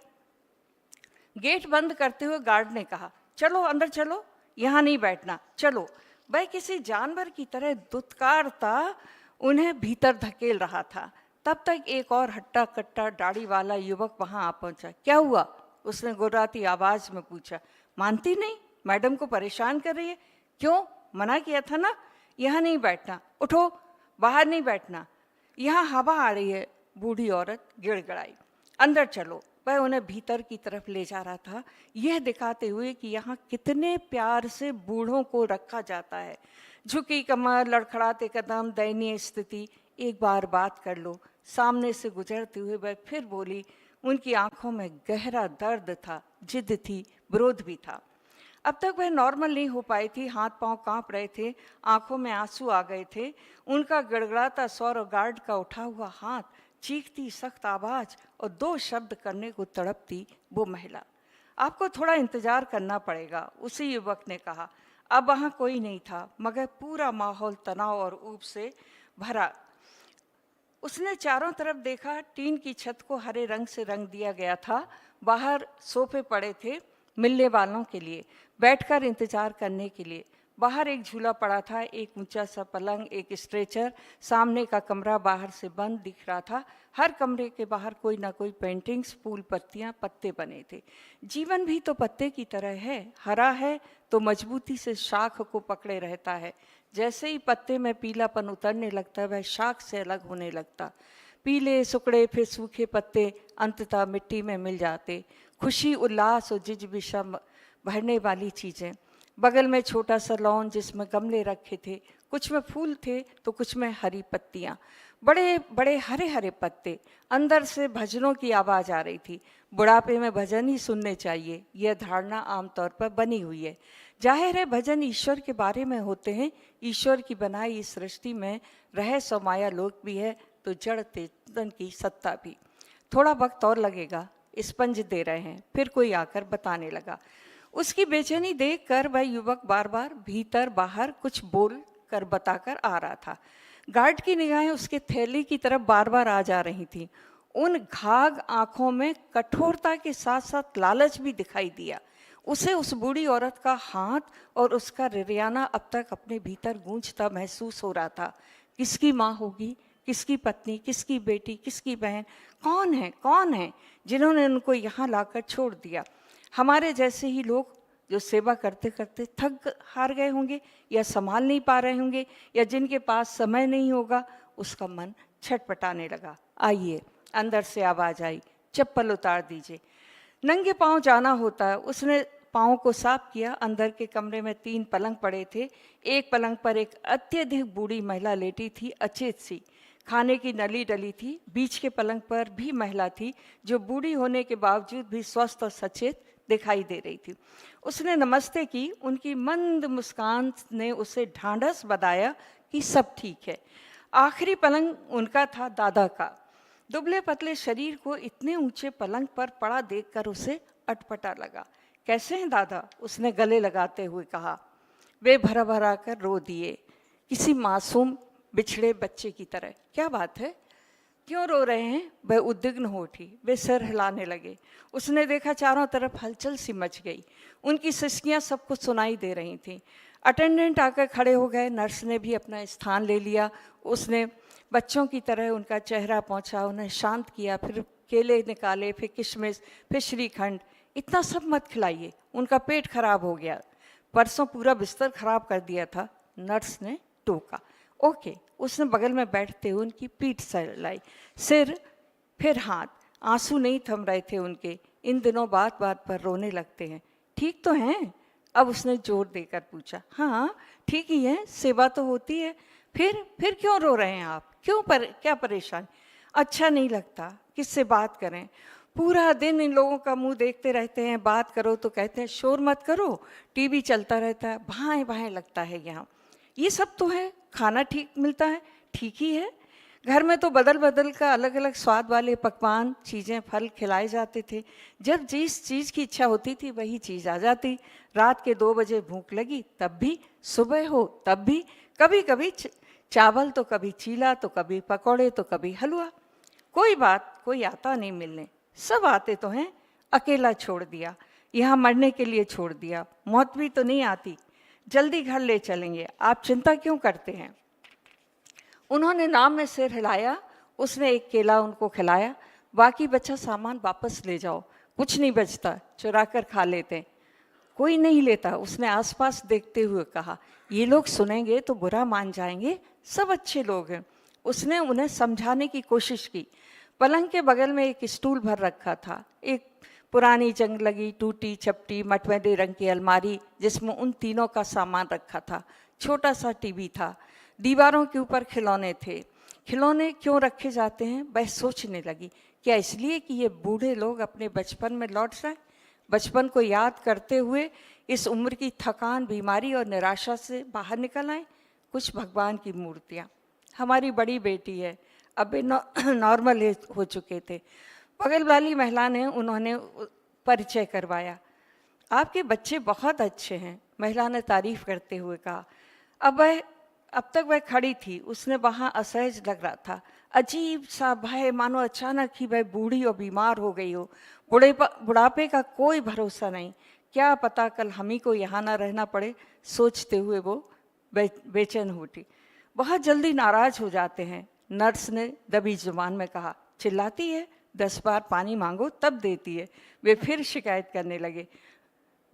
गेट बंद करते हुए गार्ड ने कहा, चलो अंदर चलो, यहाँ नहीं बैठना, चलो। वह किसी जानवर की तरह दुत्कारता उन्हें भीतर धकेल रहा था। तब तक एक और हट्टा कट्टा दाढ़ी वाला युवक वहां आ पहुंचा। क्या हुआ? उसने गुर्राती आवाज में पूछा। मानती नहीं, मैडम को परेशान कर रही है। क्यों? मना किया था ना, यहाँ नहीं बैठना। उठो, बाहर नहीं बैठना, यहाँ हवा आ रही है। बूढ़ी औरत गिड़गिड़ाई। अंदर चलो। वह उन्हें भीतर की तरफ ले जा रहा था, यह दिखाते हुए कि यहाँ कितने प्यार से बूढ़ों को रखा जाता है। झुकी कमर, लड़खड़ाते कदम, दयनीय स्थिति। एक बार बात कर लो। सामने से गुजरते हुए वह फिर बोली। उनकी आंखों में गहरा दर्द था, जिद थी, विरोध भी था। अब तक वह नॉर्मल नहीं हो पाई थी। हाथ पांव कांप रहे थे, आंखों में आंसू आ गए थे। उनका गड़गड़ाता स्वर और गार्ड का उठा हुआ हाथ, चीखती सख्त आवाज और दो शब्द करने को तड़पती वो महिला। आपको थोड़ा इंतजार करना पड़ेगा, उसी युवक ने कहा। अब वहाँ कोई नहीं था, मगर पूरा माहौल तनाव और ऊब से भरा। उसने चारों तरफ देखा। टीन की छत को हरे रंग से रंग दिया गया था। बाहर सोफे पड़े थे मिलने वालों के लिए, बैठकर इंतजार करने के लिए। बाहर एक झूला पड़ा था, एक ऊंचा सा पलंग, एक स्ट्रेचर। सामने का कमरा बाहर से बंद दिख रहा था। हर कमरे के बाहर कोई ना कोई पेंटिंग्स, फूल, पत्तियां, पत्ते बने थे। जीवन भी तो पत्ते की तरह है, हरा है तो मजबूती से शाख को पकड़े रहता है। जैसे ही पत्ते में पीलापन उतरने लगता, वह शाख से अलग होने लगता। पीले सुकड़े फिर सूखे पत्ते अंततः मिट्टी में मिल जाते। खुशी, उल्लास और जिजबिशा भरने वाली चीज़ें। बगल में छोटा सा लॉन जिसमें गमले रखे थे, कुछ में फूल थे तो कुछ में हरी पत्तियाँ, बड़े बड़े हरे हरे पत्ते। अंदर से भजनों की आवाज़ आ रही थी। बुढ़ापे में भजन ही सुनने चाहिए, यह धारणा आमतौर पर बनी हुई है। जाहिर है भजन ईश्वर के बारे में होते हैं। ईश्वर की बनाई इस सृष्टि में रहस्य और माया लोक भी है तो जड़ चेतन की सत्ता भी। थोड़ा वक्त और लगेगा, स्पंज दे रहे हैं। फिर कोई आकर बताने लगा। उसकी बेचैनी देखकर वह युवक बार बार भीतर बाहर कुछ बोल कर बताकर आ रहा था। गार्ड की निगाहें उसके थैली की तरफ बार बार आ जा रही थीं। उन घाघ आंखों में कठोरता के साथ साथ लालच भी दिखाई दिया। उसे उस बूढ़ी औरत का हाथ और उसका रिरियाना अब तक अपने भीतर गूंजता महसूस हो रहा था। किसकी माँ होगी, किसकी पत्नी, किसकी बेटी, किसकी बहन? कौन है जिन्होंने उनको यहाँ लाकर छोड़ दिया? हमारे जैसे ही लोग जो सेवा करते करते थक हार गए होंगे, या संभाल नहीं पा रहे होंगे, या जिनके पास समय नहीं होगा। उसका मन छटपटाने लगा। आइए, अंदर से आवाज आई, चप्पल उतार दीजिए, नंगे पांव जाना होता है। उसने पाँव को साफ किया। अंदर के कमरे में 3 पलंग पड़े थे। एक पलंग पर एक अत्यधिक बूढ़ी महिला लेटी थी, अचेत सी, खाने की नली डली थी। बीच के पलंग पर भी महिला थी जो बूढ़ी होने के बावजूद भी स्वस्थ और सचेत दिखाई दे रही थी। उसने नमस्ते की। उनकी मंद मुस्कान ने उसे ढांढस बधाया कि सब ठीक है। आखिरी पलंग उनका था, दादा का। दुबले पतले शरीर को इतने ऊंचे पलंग पर पड़ा देखकर उसे अटपटा लगा। कैसे हैं दादा? उसने गले लगाते हुए कहा। वे भरा भरा कर रो दिए, किसी मासूम बिछड़े बच्चे की तरह। क्या बात है, क्यों रो रहे हैं? वह उद्विग्न हो उठी। वे सिर हिलाने लगे। उसने देखा चारों तरफ हलचल सी मच गई। उनकी सिसकियां सबको सुनाई दे रही थीं। अटेंडेंट आकर खड़े हो गए। नर्स ने भी अपना स्थान ले लिया। उसने बच्चों की तरह उनका चेहरा पोंछा, उन्हें शांत किया, फिर केले निकाले, फिर किशमिश, फिर श्रीखंड। इतना सब मत खिलाइए, उनका पेट खराब हो गया, परसों पूरा बिस्तर खराब कर दिया था, नर्स ने टोका। ओके। उसने बगल में बैठते हुए उनकी पीठ सहलाई, सिर, फिर हाथ। आंसू नहीं थम रहे थे उनके। इन दिनों बात बात पर रोने लगते हैं। ठीक तो हैं? अब उसने जोर देकर पूछा। हाँ ठीक ही है, सेवा तो होती है। फिर क्यों रो रहे हैं आप? क्या परेशान? अच्छा नहीं लगता, किससे बात करें? पूरा दिन इन लोगों का मुंह देखते रहते हैं, बात करो तो कहते हैं शोर मत करो, टीवी चलता रहता है, भाएं भाएं लगता है यहाँ। ये सब तो है, खाना ठीक मिलता है, ठीक ही है। घर में तो बदल बदल का अलग अलग स्वाद वाले पकवान, चीज़ें, फल खिलाए जाते थे। जब जिस चीज़ की इच्छा होती थी वही चीज़ आ जाती। रात के 2 बजे भूख लगी तब भी, सुबह हो तब भी, कभी कभी चावल तो कभी चीला तो कभी पकौड़े तो कभी हलवा। कोई बात, कोई आता नहीं मिलने, सब आते तो हैं, अकेला छोड़ दिया, यहाँ मरने के लिए छोड़ दिया। मौत भी तो नहीं आती, जल्दी घर ले चलेंगे, आप चिंता क्यों करते हैं। उन्होंने नाम में सिर हिलाया, उसने एक केला उनको खिलाया, बाकी बचा सामान वापस ले जाओ, कुछ नहीं बचता, चुरा कर खा लेते हैं। कोई नहीं लेता, उसने आसपास देखते हुए कहा, ये लोग सुनेंगे तो बुरा मान जाएंगे, सब अच्छे लोग हैं। उसने उन्हें समझाने की कोशिश की। पलंग के बगल में एक स्टूल भर रखा था, एक पुरानी जंग लगी टूटी चपटी मटमैले रंग की अलमारी जिसमें उन तीनों का सामान रखा था, छोटा सा टीवी था, दीवारों के ऊपर खिलौने थे। खिलौने क्यों रखे जाते हैं, वह सोचने लगी। क्या इसलिए कि ये बूढ़े लोग अपने बचपन में लौट जाए, बचपन को याद करते हुए इस उम्र की थकान, बीमारी और निराशा से बाहर निकल आए। कुछ भगवान की मूर्तियाँ। हमारी बड़ी बेटी है, अब नॉर्मल हो चुके थे। बगल वाली महिला ने उन्होंने परिचय करवाया। आपके बच्चे बहुत अच्छे हैं, महिला ने तारीफ करते हुए कहा। अब तक वह खड़ी थी, उसने वहाँ असहज लग रहा था, अजीब सा भय, मानो अचानक ही वह बूढ़ी और बीमार हो गई हो। बुढ़ापे का कोई भरोसा नहीं, क्या पता कल हम ही को यहाँ ना रहना पड़े, सोचते हुए वो बेचैन उठी। बहुत जल्दी नाराज हो जाते हैं, नर्स ने दबी जुबान में कहा। चिल्लाती है, 10 बार पानी मांगो तब देती है। वे फिर शिकायत करने लगे,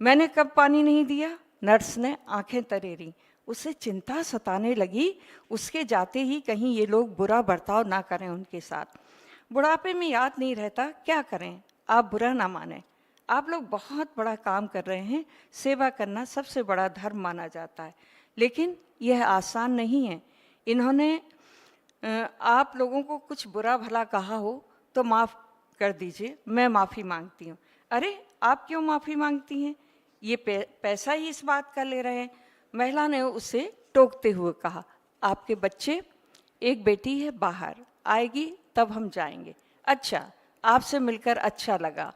मैंने कब पानी नहीं दिया। नर्स ने आंखें तरेरी। उसे चिंता सताने लगी, उसके जाते ही कहीं ये लोग बुरा बर्ताव ना करें उनके साथ। बुढ़ापे में याद नहीं रहता, क्या करें, आप बुरा ना माने, आप लोग बहुत बड़ा काम कर रहे हैं, सेवा करना सबसे बड़ा धर्म माना जाता है, लेकिन यह आसान नहीं है। इन्होंने आप लोगों को कुछ बुरा भला कहा हो तो माफ़ कर दीजिए, मैं माफ़ी मांगती हूँ। अरे आप क्यों माफ़ी मांगती हैं, ये पैसा ही इस बात का ले रहे हैं। महिला ने उसे टोकते हुए कहा, आपके बच्चे, एक बेटी है बाहर, आएगी तब हम जाएंगे। अच्छा, आपसे मिलकर अच्छा लगा।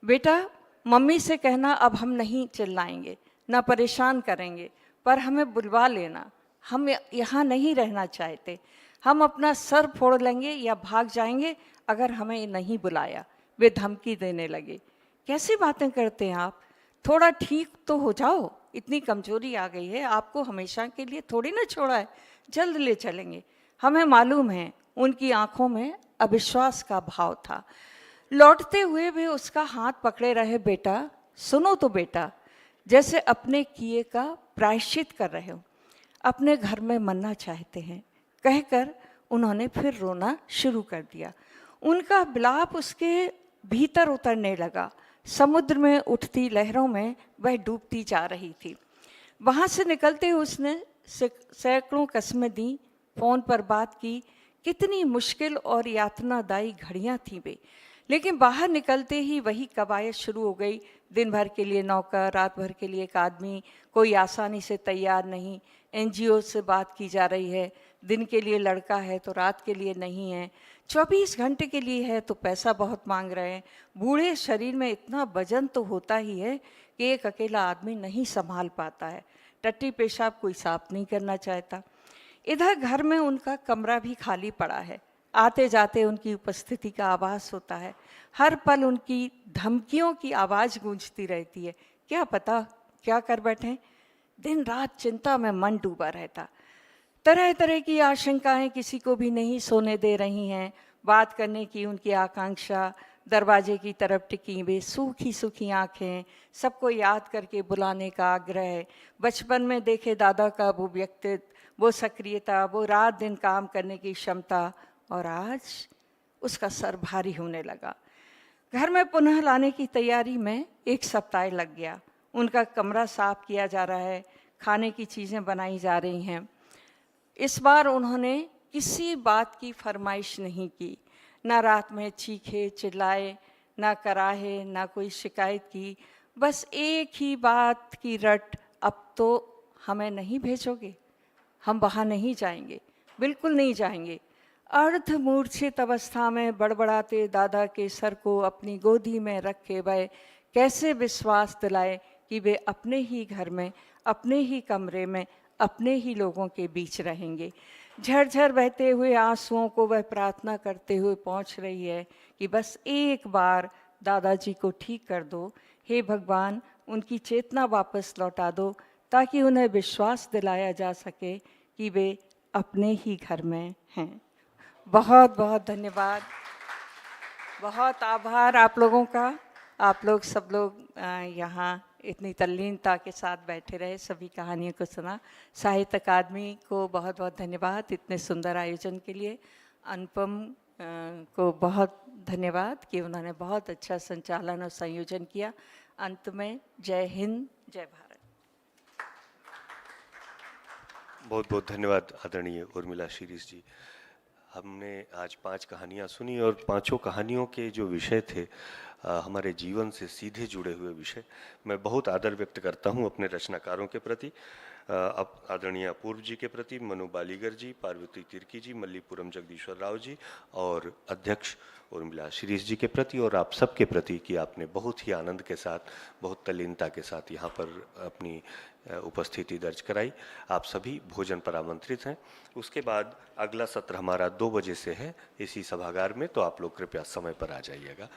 बेटा, मम्मी से कहना अब हम नहीं चिल्लाएंगे, ना परेशान करेंगे, पर हमें बुलवा लेना, हम यहाँ नहीं रहना चाहते, हम अपना सर फोड़ लेंगे या भाग जाएंगे अगर हमें नहीं बुलाया। वे धमकी देने लगे। कैसी बातें करते हैं आप, थोड़ा ठीक तो हो जाओ, इतनी कमजोरी आ गई है, आपको हमेशा के लिए थोड़ी ना छोड़ा है, जल्द ले चलेंगे। हमें मालूम है, उनकी आंखों में अविश्वास का भाव था। लौटते हुए वे उसका हाथ पकड़े रहे। बेटा सुनो तो बेटा, जैसे अपने किए का प्रायश्चित कर रहे हो, अपने घर में मरना चाहते हैं, कहकर उन्होंने फिर रोना शुरू कर दिया। उनका विलाप उसके भीतर उतरने लगा। समुद्र में उठती लहरों में वह डूबती जा रही थी। वहाँ से निकलते हुए उसने सैकड़ों कस्में दी, फ़ोन पर बात की। कितनी मुश्किल और यातनादायी घड़ियाँ थीं वे, लेकिन बाहर निकलते ही वही कवायद शुरू हो गई। दिन भर के लिए नौकर, रात भर के लिए एक आदमी, कोई आसानी से तैयार नहीं। एनजीओ से बात की जा रही है, दिन के लिए लड़का है तो रात के लिए नहीं है, 24 घंटे के लिए है तो पैसा बहुत मांग रहे हैं। बूढ़े शरीर में इतना वजन तो होता ही है कि एक अकेला आदमी नहीं संभाल पाता है। टट्टी पेशाब कोई साफ नहीं करना चाहता। इधर घर में उनका कमरा भी खाली पड़ा है। आते जाते उनकी उपस्थिति का आभास होता है। हर पल उनकी धमकियों की आवाज़ गूंजती रहती है। क्या पता क्या कर बैठें। दिन रात चिंता में मन डूबा रहता। तरह तरह की आशंकाएं किसी को भी नहीं सोने दे रही हैं। बात करने की उनकी आकांक्षा, दरवाजे की तरफ टिकी वे सूखी सूखी आँखें, सबको याद करके बुलाने का आग्रह, बचपन में देखे दादा का वो व्यक्तित्व, वो सक्रियता, वो रात दिन काम करने की क्षमता, और आज उसका सर भारी होने लगा। घर में पुनः लाने की तैयारी में 1 सप्ताह लग गया। उनका कमरा साफ किया जा रहा है, खाने की चीज़ें बनाई जा रही हैं। इस बार उन्होंने किसी बात की फरमाइश नहीं की, न रात में चीखे चिल्लाए, ना कराहे, ना कोई शिकायत की, बस एक ही बात की रट, अब तो हमें नहीं भेजोगे, हम वहाँ नहीं जाएंगे, बिल्कुल नहीं जाएंगे। अर्धमूर्छित अवस्था में बड़बड़ाते दादा के सर को अपनी गोदी में रखे वह कैसे विश्वास दिलाए कि वे अपने ही घर में, अपने ही कमरे में, अपने ही लोगों के बीच रहेंगे। झरझर बहते हुए आंसुओं को वह प्रार्थना करते हुए पहुंच रही है कि बस एक बार दादाजी को ठीक कर दो, हे भगवान उनकी चेतना वापस लौटा दो, ताकि उन्हें विश्वास दिलाया जा सके कि वे अपने ही घर में हैं। बहुत बहुत धन्यवाद, बहुत आभार आप लोगों का। आप लोग सब लोग यहाँ इतनी तल्लीनता के साथ बैठे रहे, सभी कहानियों को सुना। साहित्य अकादमी को बहुत बहुत धन्यवाद इतने सुंदर आयोजन के लिए। अनुपम को बहुत धन्यवाद कि उन्होंने बहुत अच्छा संचालन और संयोजन किया। अंत में जय हिंद, जय भारत। बहुत बहुत धन्यवाद आदरणीय उर्मिला शीरीष जी। हमने आज 5 कहानियाँ सुनी और पांचों कहानियों के जो विषय थे हमारे जीवन से सीधे जुड़े हुए विषय। मैं बहुत आदर व्यक्त करता हूँ अपने रचनाकारों के प्रति, अब आदरणीय अपूर्व जी के प्रति, मनु बालीगर जी, पार्वती तिर्की जी, मल्लीपुरम जगदीश्वर राव जी और अध्यक्ष उर्मिला शीरीष जी के प्रति, और आप सबके प्रति कि आपने बहुत ही आनंद के साथ, बहुत तल्लीनता के साथ यहाँ पर अपनी उपस्थिति दर्ज कराई। आप सभी भोजन पर आमंत्रित हैं। उसके बाद अगला सत्र हमारा 2 बजे से है इसी सभागार में, तो आप लोग कृपया समय पर आ जाइएगा।